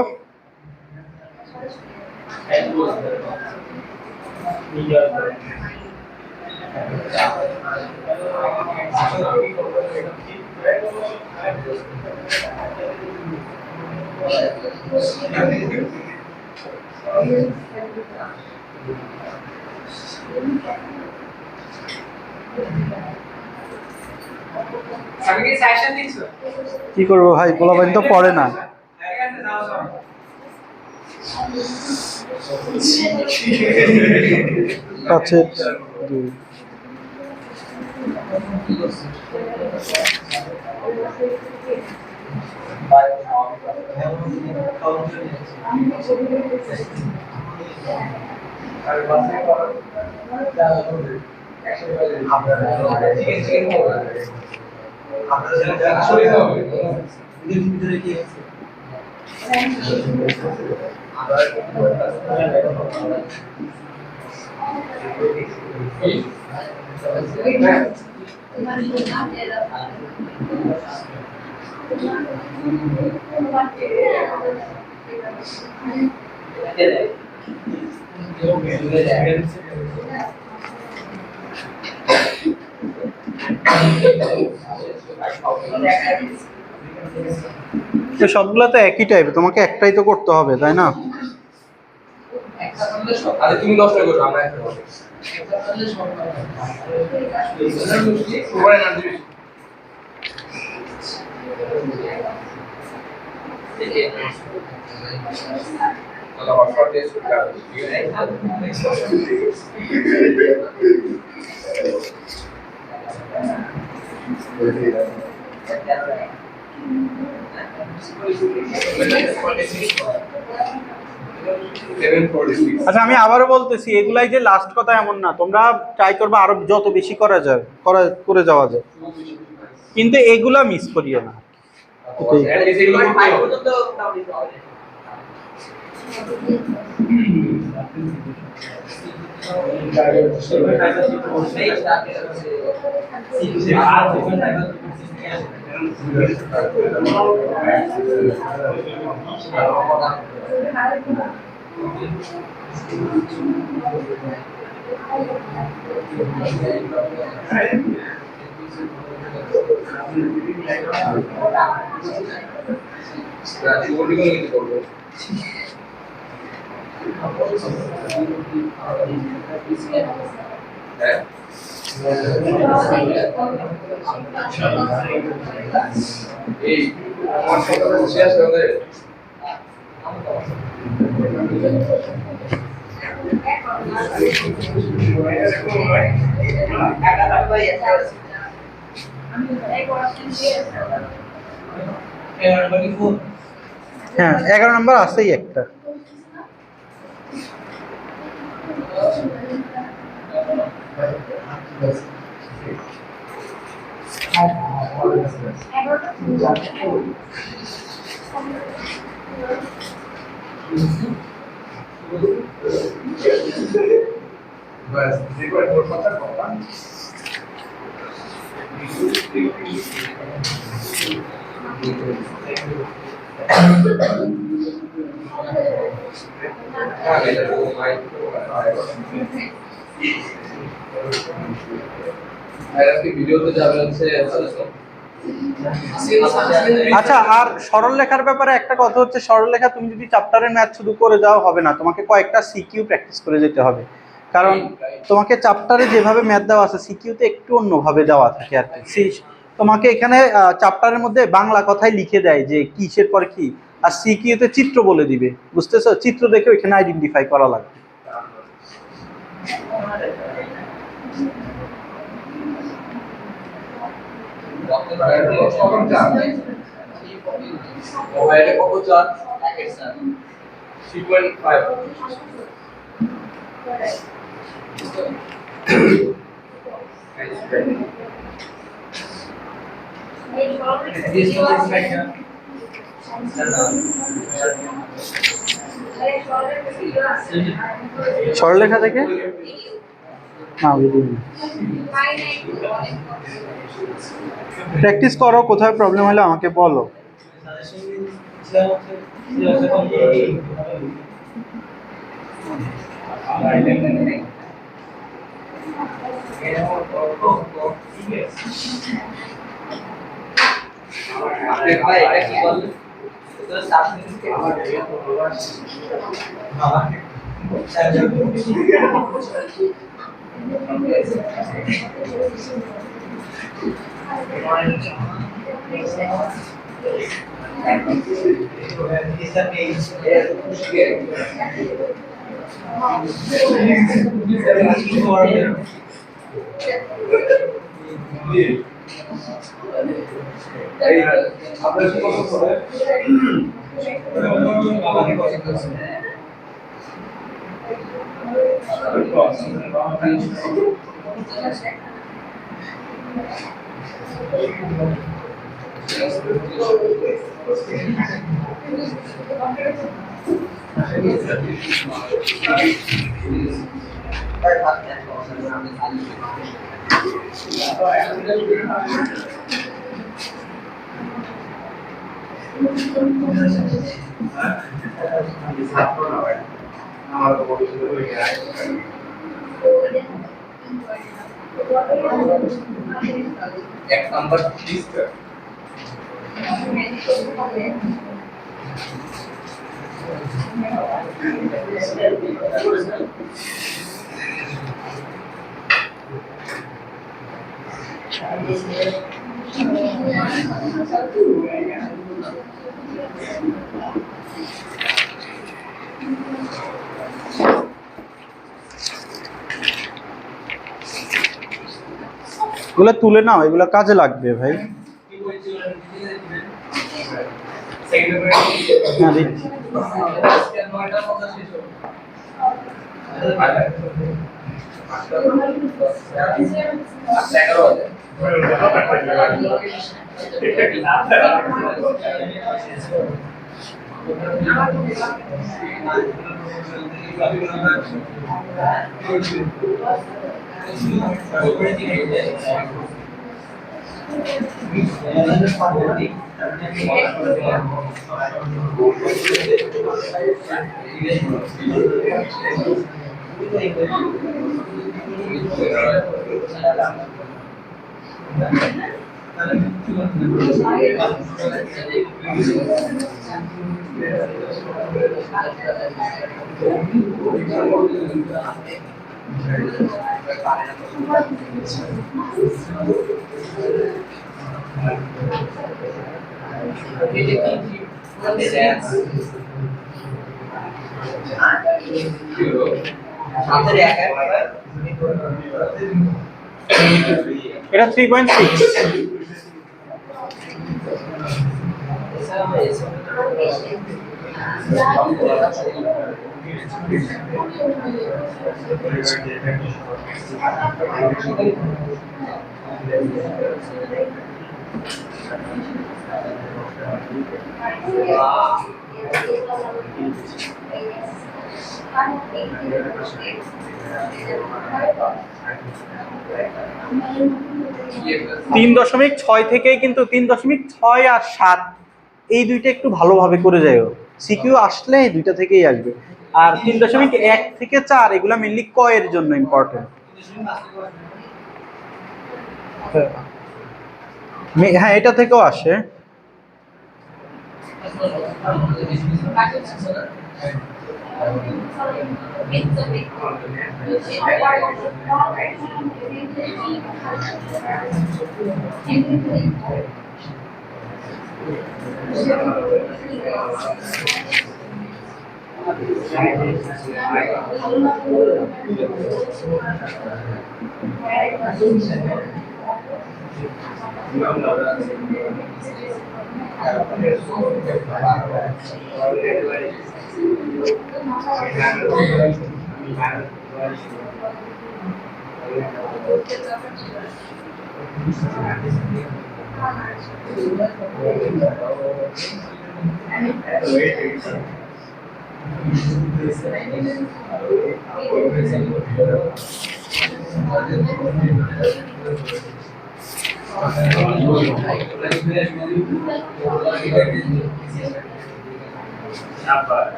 কি করবো ভাই, পোলাপাইন তো পড়ে না। কাছে তো সবগুলো তো একই টাইপ, তোমাকে একটাই তো করতে হবে, তাই না? আরে তুমি 10টা করো, আমরা একটা করব। সবাই না দিবি। তাহলে অফার দিয়ে শুরু করব। আচ্ছা, আমি আবারও বলতেছি, এগুলাই যে লাস্ট কথা এমন না, তোমরা ট্রাই করবে আরো যত বেশি করা যায় করে যাওয়া যায়, কিন্তু এগুলা মিস করিও না। এই আমার সাথে শেষ হয়ে হ্যাঁ, 11 নম্বর আছেই একটা। বাস দেখো তোর কথা কথা আচ্ছা, আর সরলরেখার ব্যাপারে একটা কথা হচ্ছে, সরলরেখা তুমি যদি চ্যাপ্টারের ম্যাথ শুধু করে যাও হবে না, তোমাকে কয়েকটা সিকিউ প্র্যাকটিস করে যেতে হবে, কারণ তোমাকে চ্যাপ্টারে যেভাবে ম্যাথ দেওয়া আছে সিকিউতে একটু অন্যভাবে দেওয়া থাকে আর কি। তোমাকে এখানে চ্যাপ্টারের মধ্যে বাংলা কথাই লিখে দেয় যে কিসের পর কি, আর সিকিউতে চিত্র বলে দিবে, বুঝতেছো? চিত্র দেখে ওইখানে আইডেন্টিফাই করা লাগবে। মোবাইলে কত চার্জ? 3.5 সরলরেখা থেকে না ভিডিও না। প্র্যাকটিস করো, কোথায় প্রবলেম হলে আমাকে বলো। ভাই এটা কি বললেন? তো সাবস্ক্রিপ্ট এক নাম্বার প্লিজ এগুলো তুলে নাও, এগুলো কাজে লাগবে ভাই। হ্যাঁ দিচ্ছি। এটা 3.6। তিন 3.6 থেকেই কিন্তু 3.6 আর 7 এই দুইটা একটু ভালোভাবে করে যাও। সিকিউ আসলে এই দুইটা থেকেই আসবে। আর 3.1 থেকে 4 এগুলা মেইনলি ক এর জন্য ইম্পর্টেন্ট। হ্যাঁ এটা থেকেও আসে।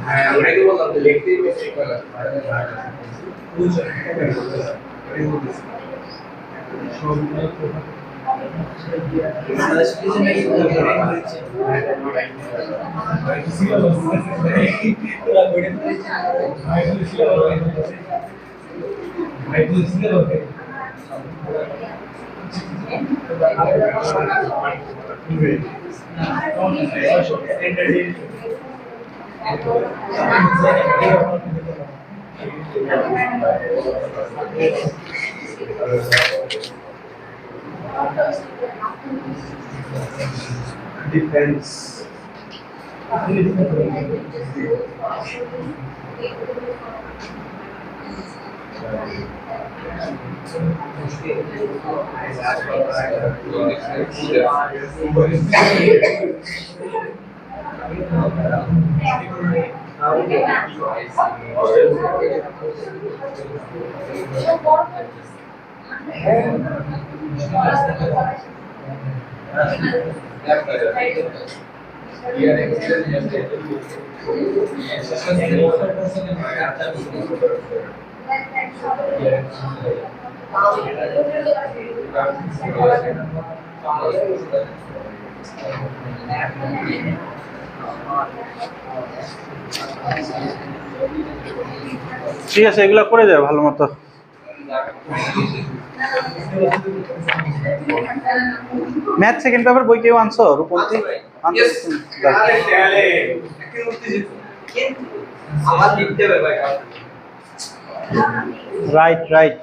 হ্যাঁ ওটাই তো বললাম যে লিখতেই বেশি করে Defense. ঠিক আছে, এগুলো করে যাবে ভালো মতো। ম্যাথ সেকেন্ড পেপার বই কেউ আনছো রূপন্তী? আমার লিখতে হবে ভাই রাইট রাইট।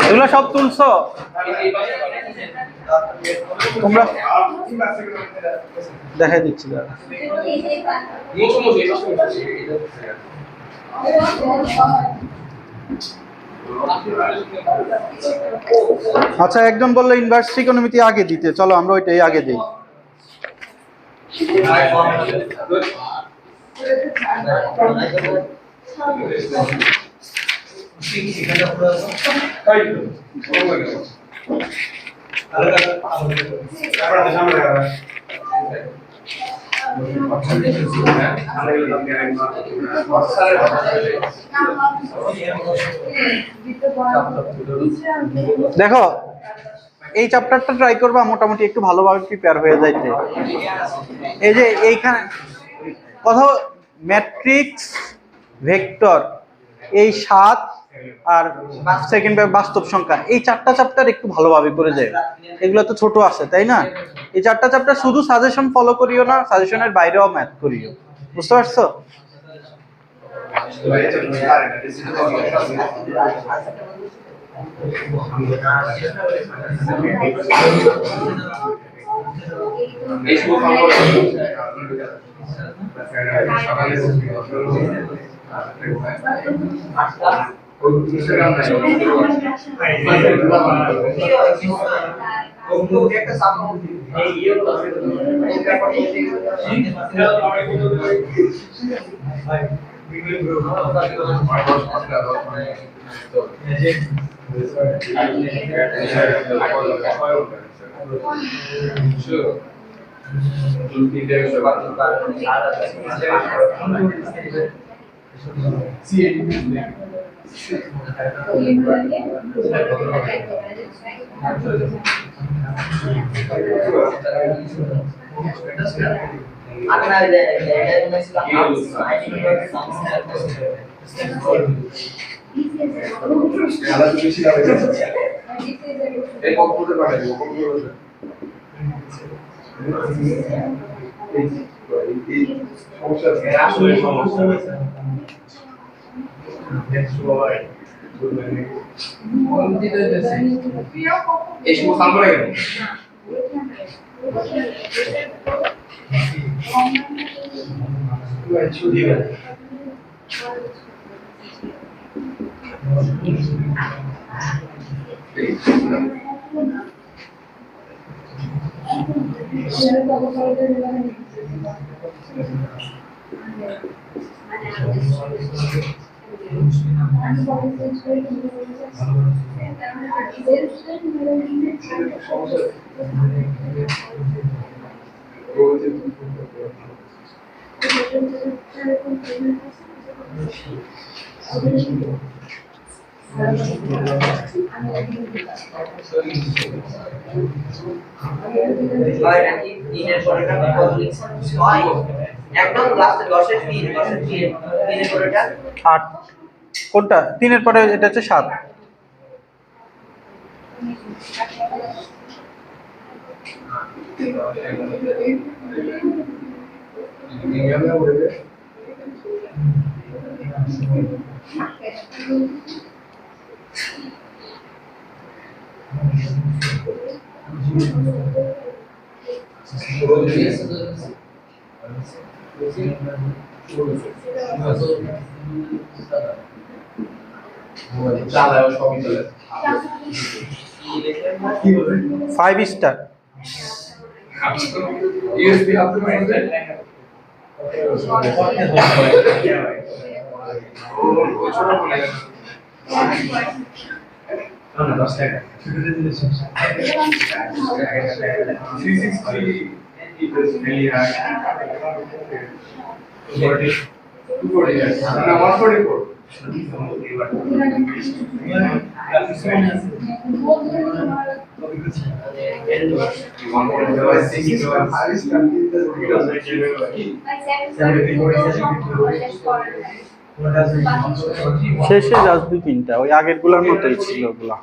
এগুলো সব তুলছো তোমরা? দেখাই দিচ্ছি দাঁড়া। আচ্ছা, একজন বললো ইনভার্স ত্রিকোণমিতি আগে দিতে, চলো আমরা ওইটাই আগে দিই। দেখো এই চ্যাপ্টারটা ট্রাই করবা মোটামুটি একটু ভালোভাবে প্রিপেয়ার হয়ে যাইতে। এই যে এইখানে কথা ম্যাট্রিক্স, ভেক্টর, এই 7 আর সেকেন্ড বাস্তব সংখ্যা, এই 4টা চ্যাপ্টার একটু ভালোভাবে করে যায়। এগুলো তো ছোট আছে তাই না? এই 4টা চ্যাপ্টার শুধু সাজেশন ফলো করিও না, সাজেশনের বাইরেও ম্যাথ করিও, বুঝতে পারছো? একদম লাস্টে 10-এর পরেটা 8 কোনটা 3-এর পরে এটা হচ্ছে 7। চালায় সবই চলে 5 স্টার। ইউএসবি আপনি মাইন্ডে ও ছোট বলে গেল না 10 টাকা 360 it was really hard 240 years না 144 শেষে জাস্ট 2-3টা ওই আগের গুলোর মতোই ছিল ওগুলা।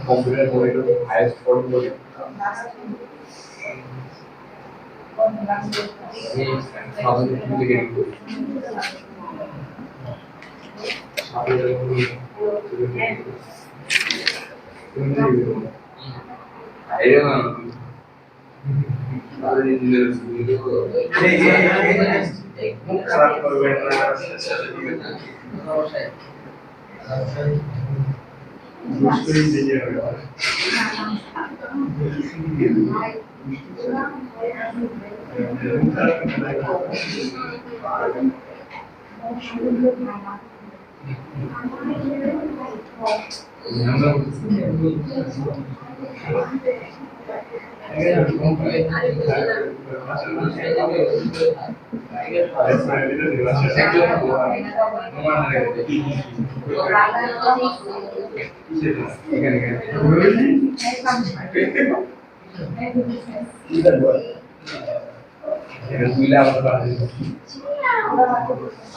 কম্পিউটার মনিটর হাইয়েস্ট ফর্ম খারাপ করবেন না মুশকিল দিয়ে হবে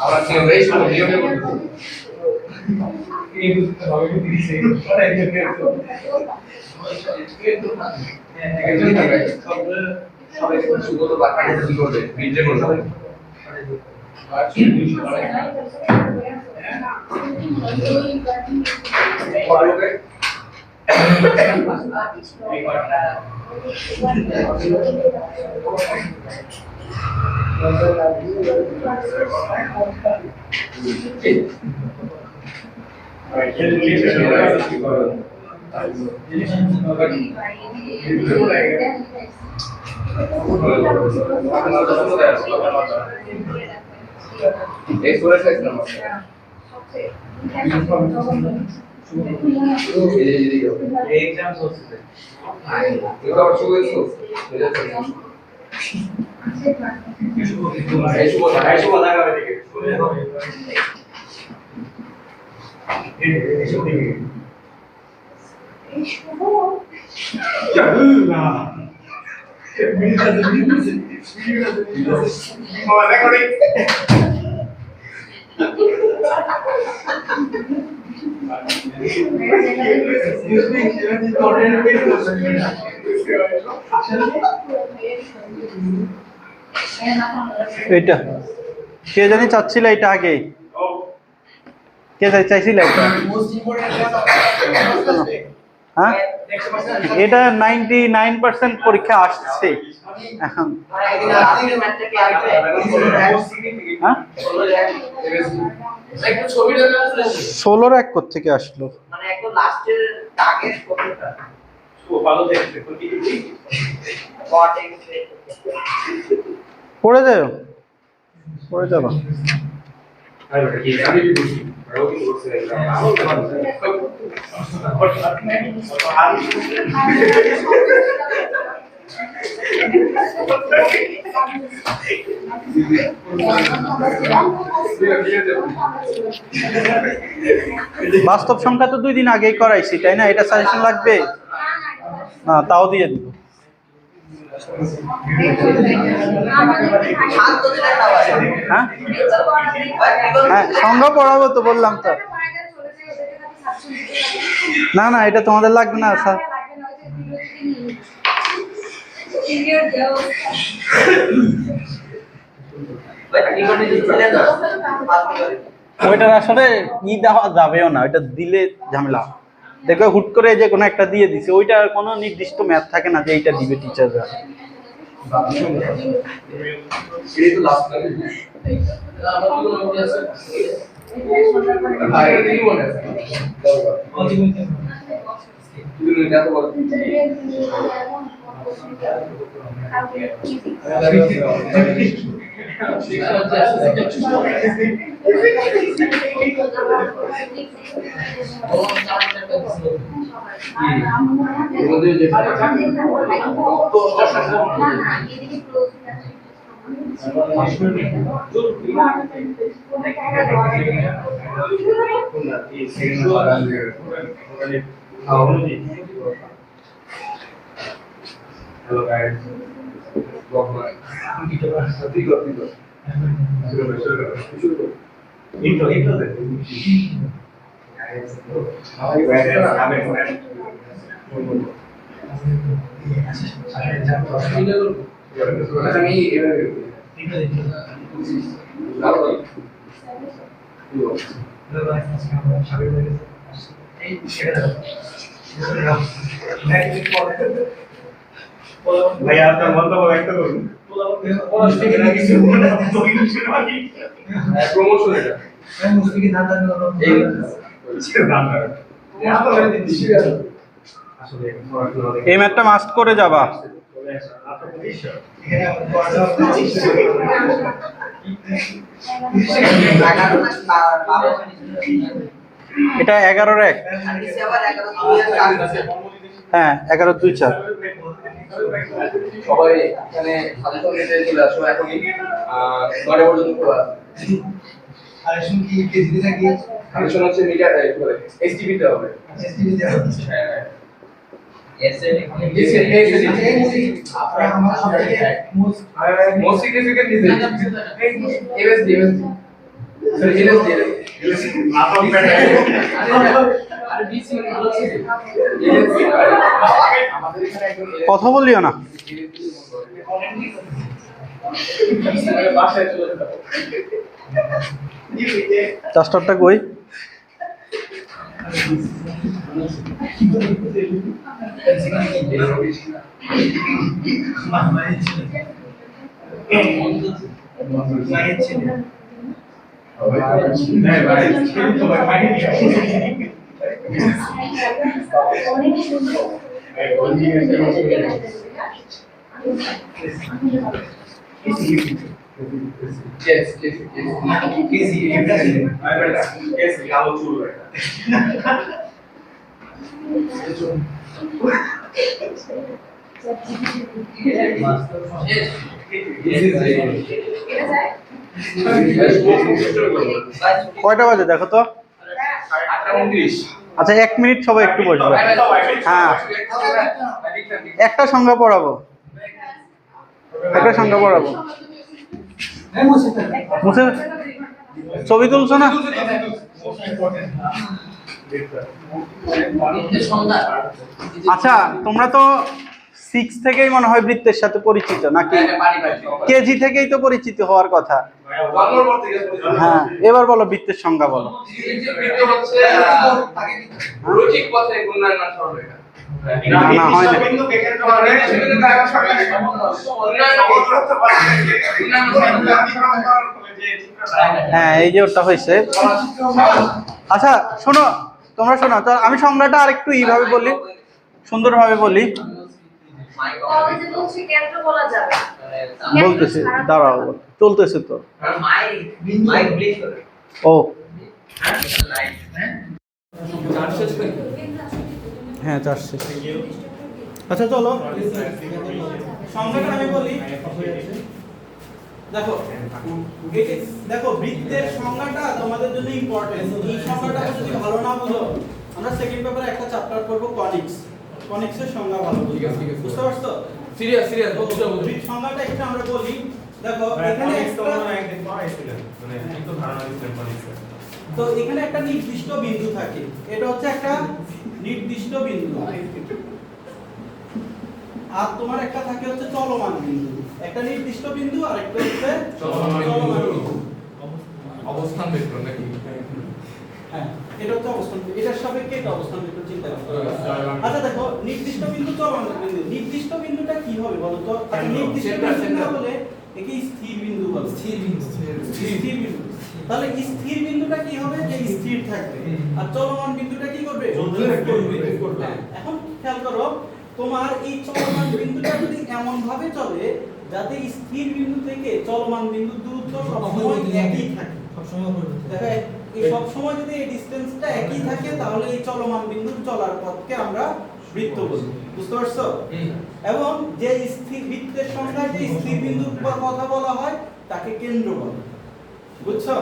ahora que veis lo mío exams এইটা কে জানি চাচ্ছিল এটা আগে, কে চাইছিল এটা? হ্যাঁ, এটা 99% পরীক্ষা আসছে এখন। হ্যাঁ, 16 এক থেকে আসলো। পড়ে যাও, পড়ে যাবো। বাস্তব সংখ্যা তো 2 দিন আগেই করাইছি, তাই না? এটা সাজেশন লাগবে না, তাও দিয়ে দিব। হ্যাঁ হ্যাঁ, সংখ্যা পড়াবো তো, বললাম তো। না না, এটা তোমাদের লাগবে না স্যার। ওইটার আসলে দেওয়া যাবেও না, ওইটা দিলে ঝামেলা। দেখো হুট করে যে কোনো একটা দিয়ে দিছে, ওইটার কোনো নির্দিষ্ট ম্যাথ থাকে না যে এইটা দিবে টিচাররা। Hello guys. ভাইয়া আপনার মন্তব্য ব্যক্ত করুন। প্রমোশন এটা এই ম্যাথটা মাস্ট করে যাবা। এটা 11-1। হ্যাঁ, 11-2-4। সবাই এখানে সাজেশন দিতে চলে আসো এখনই, 9টা পর্যন্ত খোলা আছে। সাজেশন কি কেজিতে থাকি? সাজেশন হচ্ছে মিডিয়া টাইপ করে এসটিভি তে হবে। এসটিভি তে হবে। হ্যাঁ মোস্ট সিগনিফিকেন্ট ইজ এমএসডি কথা বলিও না। চার্জটা কই? Yes, yes, yes. Easy, everything. Yes, how to কয়টা বাজে দেখো তো? 8:29। আচ্ছা 1 মিনিট সবাই একটু বসবে। হ্যাঁ একটা সংখ্যা পড়াবো, একটা সংখ্যা পড়াবো। মুছে ছবি তুলছো না? আচ্ছা তোমরা তো 6 থেকেই মনে হয় বৃত্তের সাথে পরিচিত নাকি? কেজি থেকেই তো পরিচিত হওয়ার কথা। হ্যাঁ এবার বলো বৃত্তের সংজ্ঞা বলো। বৃত্ত হচ্ছে রৈখিক পথে ঘূর্ণায়মান সরলরেখা। না হয় না। হ্যাঁ এই যে ওটা হয়েছে। আচ্ছা শোনো, তোমরা শোনো তো, আমি সংজ্ঞাটা আরেকটু এইভাবে বলি, সুন্দরভাবে বলি। বলতেছি দাঁড়াও, চলতেছে তো। ও হ্যাঁ 4 শেষ। আচ্ছা চলো সংজ্ঞাটা আমি বলি। দেখো দেখো বৃত্তের সংজ্ঞাটা তোমাদের জন্য ইম্পর্টেন্ট। এই সংজ্ঞাটা যদি ভালো না বুঝো, আমরা সেকেন্ড পেপারে একটা চ্যাপ্টার করব কনিক্স। কনিক্সের সংজ্ঞা ভালো বুঝো, বুঝতে পারছো? সিরিয়াস বৃত্ত সংজ্ঞাটা একটু আমরা বলি। দেখো এখানে তো এখানে একটা নির্দিষ্ট বিন্দু থাকে, এটা হচ্ছে একটা নির্দিষ্ট বিন্দু, আর তোমার একটা থাকে হচ্ছে চলমান বিন্দু। একটা নির্দিষ্ট বিন্দু আর একটা হচ্ছে চলমান বিন্দু। অবস্থান ভেক্টর নাকি? হ্যাঁ এটা হচ্ছে অবস্থান, এটার সাপেক্ষে এটা অবস্থান ভেক্টর চিন্তা করতে হবে। আচ্ছা দেখো নির্দিষ্ট বিন্দু চলমান বিন্দু, নির্দিষ্ট বিন্দুটা কি হবে বলো তো? আচ্ছা নির্দিষ্ট বিন্দু না বলে একে স্থির বিন্দু বলে। স্থির বিন্দু, স্থির বিন্দু। তাহলে স্থির বিন্দুটা কি হবে? যে স্থির থাকবে। আর চলমান বিন্দুটা কি করবে? করবে। এখন খেয়াল করো, তোমার এই চলমান বিন্দুটা যদি এমন ভাবে চলে যাতে স্থির বিন্দু থেকে চলমান বিন্দুর দূরত্ব সবসময় একই থাকে, সবসময় দেখো এই সব সময় যদি এই ডিসটেন্সটা একই থাকে, তাহলে এই চলমান বিন্দুর চলার পথকে আমরা বৃত্ত বলি। বুঝতে পারছো? এবং যে স্থির বৃত্তের সংখ্যায় যে স্থির বিন্দুর কথা বলা হয় তাকে কেন্দ্র বলে। বুঝছো?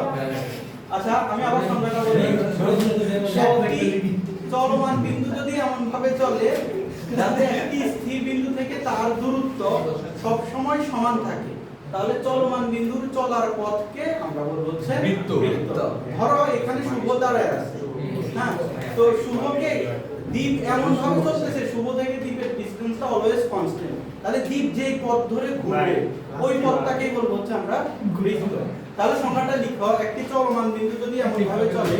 আচ্ছা আমি আবার সংজ্ঞাটা বলি। একটি চলমান বিন্দু যদি এমন ভাবে চলে যাতে একটি স্থির বিন্দু থেকে তার দূরত্ব সব সময় সমান থাকে, তাহলে চলমান বিন্দুর চলার পথকে আমরা বলবো হচ্ছে বৃত্ত। ধরো এখানে শুভ দাঁড়ায় আছে, হ্যাঁ, তো শুভকে দ্বীপ এমন ভাবে চলতেছে, শুভ থেকে দ্বীপের ডিসটেন্সটা অলওয়েজ কনস্ট্যান্ট, তাহলে দ্বীপ যেই পথ ধরে ঘুরবে ওই পথটাকেই বলবো হচ্ছে আমরা বৃত্ত। তাহলে সংজ্ঞাটা লিখো, একটি চলমান বিন্দু যদি এমন ভাবে চলে,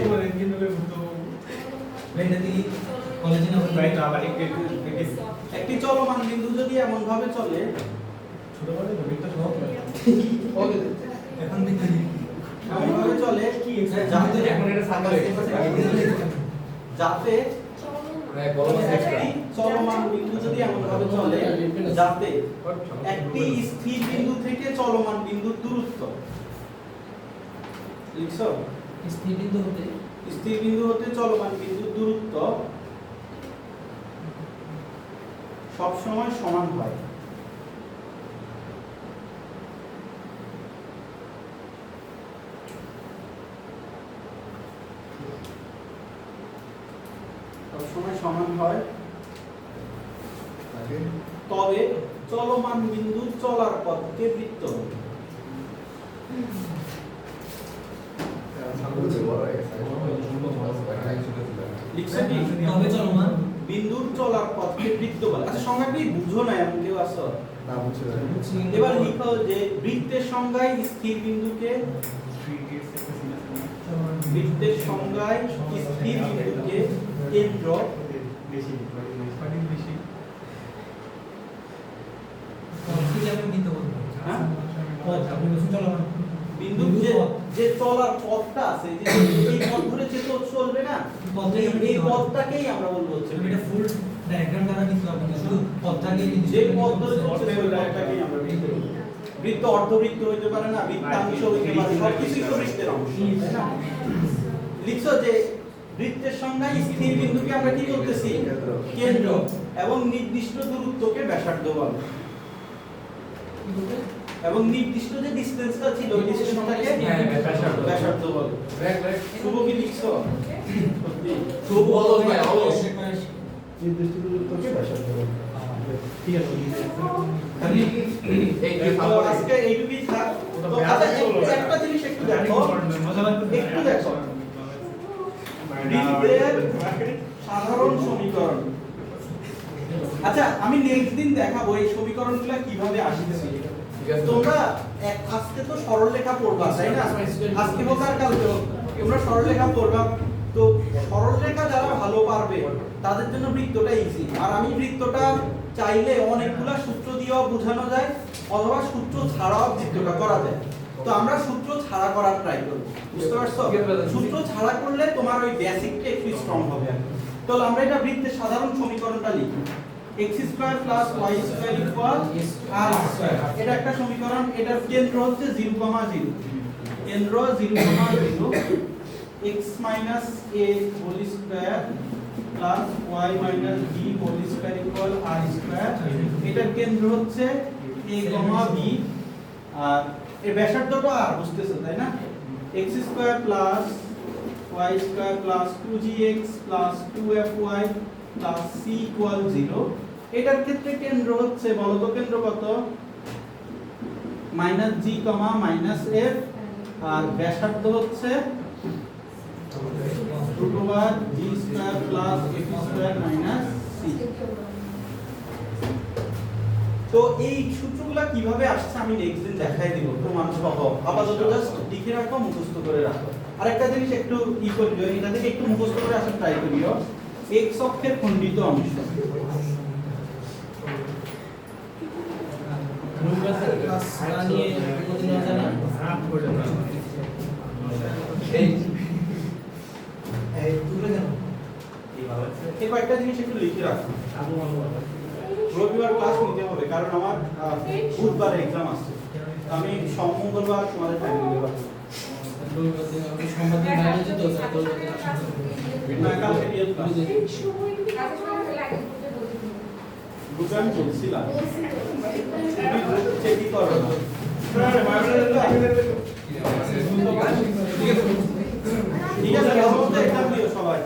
একটি চলমান বিন্দু যদি এমন ভাবে চলে, এমন ভাবে চলে যাতে একটি চলমান বিন্দু যদি এমন ভাবে চলে যাতে একটি স্থির বিন্দু থেকে চলমান বিন্দুর দূরত্ব, লিখছো? স্থির বিন্দু হতে চলমান বিন্দুর দূরত্ব সব সময় সমান হয়। সবসময় সমান হয়, তবে চলমান বিন্দুর চলার পথকে বৃত্ত বলে। লিখছো কি? তবে চলমান বিন্দুর চলার পথকে বৃত্ত বলে। আচ্ছা সংজ্ঞাটি বুঝো না এমন কেউ আছো? না বুঝছো। এবার লিখো যে বৃত্তের সংজ্ঞায় স্থির বিন্দুকে, বৃত্তের সংজ্ঞায় স্থির বিন্দুকে কেন্দ্র, বিন্দু যে চলার পথটা আছে, যে এই পথ ধরে যে তো চলবে না, এই পথটাকেই আমরা বলবো হচ্ছে এটা ফুল ডায়াগ্রাম দ্বারা কিছু হবে না, শুধু পথটাকেই, যে পথ ধরে চলছে ওই পথটাকেই আমরা বৃত্ত বলি। বৃত্ত অর্ধবৃত্ত হইতে পারে না, বৃত্তাংশ হইতে পারে, সবকিছুই তো বৃত্তের অংশ, তাই না? লিখছো যে বৃত্তের সংজ্ঞায় স্থির বিন্দুকে আমরা কি করতেছি? কেন্দ্র। এবং নির্দিষ্ট দূরত্বকে ব্যাসার্ধ বলে। এবং নির্দিষ্ট যে ডিসটেন্সটা ছিল ওই ডিসটেন্সটাকে ব্যাসার্ধ বলে। শুভ কি লিখছো? সত্যি শুভ বলো ভাই অবশ্যই। নির্দিষ্ট দূরত্বকে ব্যাসার্ধ বলে। ঠিক আছে। খালি এই তো আজকে এইটুকুই থাক। তো আচ্ছা একটা জিনিস একটু দেখো, একটু দেখো বৃত্তের সাধারণ সমীকরণ। আচ্ছা আমি নেক্সট দিন দেখাবো এই সমীকরণগুলো কিভাবে আসছে। তোমরা আজকে তো সরলরেখা পড়বা তাই না? আজকে হোক আর কালকে হোক তোমরা সরলরেখা পড়বা। তো সরলরেখা যারা ভালো পারবে তাদের জন্য বৃত্তটা ইজি। আর আমি বৃত্তটা চাইলে অনেকগুলা সূত্র দিয়েও বোঝানো যায় অথবা সূত্র ছাড়াও বৃত্তটা করা যায়। তো আমরা সূত্র ছাড়া করার ট্রাই করব। বুঝতে পারছো? সূত্র ছাড়া করলে তোমার ওই বেসিকটা একটু স্ট্রং হবে। তাহলে আমরা এটা বৃত্তের সাধারণ সমীকরণটা লিখি। x square plus y square equal r square. এটা একটা সমীকরণ। এটার কেন্দ্র হচ্ছে 0,0। কেন্দ্র 0,0 x minus a whole square plus y minus b whole square equal r square. এটার কেন্দ্র হচ্ছে a, b আর এর ব্যাসার্ধটা r বুঝতেছো তাই না? x square plus y square plus 2gx plus 2fy plus c equal 0। এটার ক্ষেত্রে কেন্দ্র হচ্ছে বলো তো কেন্দ্র কত? মাইনাস g মাইনাস f আর ব্যাসার্ধ হচ্ছে √ over g square plus f square minus c। তো এই সূত্রগুলো কিভাবে আসছে আমি নেক্সট দিন দেখাই দিব প্রমাণ সহ। আপাতত জাস্ট লিখে রাখো, মুখস্থ করে রাখো। আরেকটা জিনিস একটু করিও, এটা থেকে একটু মুখস্থ করে আসার ট্রাই করিও। x অক্ষের খণ্ডিত অংশ। এই কয়েকটা জিনিস একটু লিখে রাখো। রবিবার ক্লাস নিতে হবে কারণ আমার বুধবার এক্সাম আছে। আমি মঙ্গলবার তোমাদের টাইম দিতে পারবো। আমি বলছিলাম চেকই করো না। ঠিক আছে, এক্সাম দিও সবাই।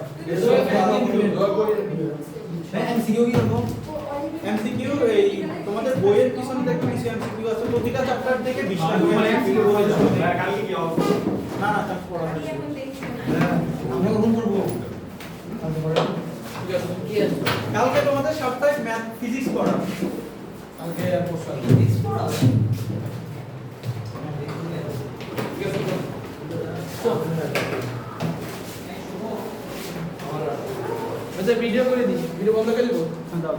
এমসিকিউ কি রকম? এমসিকিউ এই তোমাদের বইয়ের পিছনে দেখো কিছু এমসিকিউ আছে। প্রতিটা চ্যাপ্টার থেকে 20 টা করে এমসিকিউ হয়ে যাবে। কালকে কি হবে? না না তা পড়া হবে। আমরা কখন করব? কালকে তোমাদের সপ্তাহে ম্যাথ ফিজিক্স পড়া। কালকে পড়া ফিজিক্স পড়া। আচ্ছা ভিডিও করে দিই, ভিডিও বন্ধ করে দেবো। দাও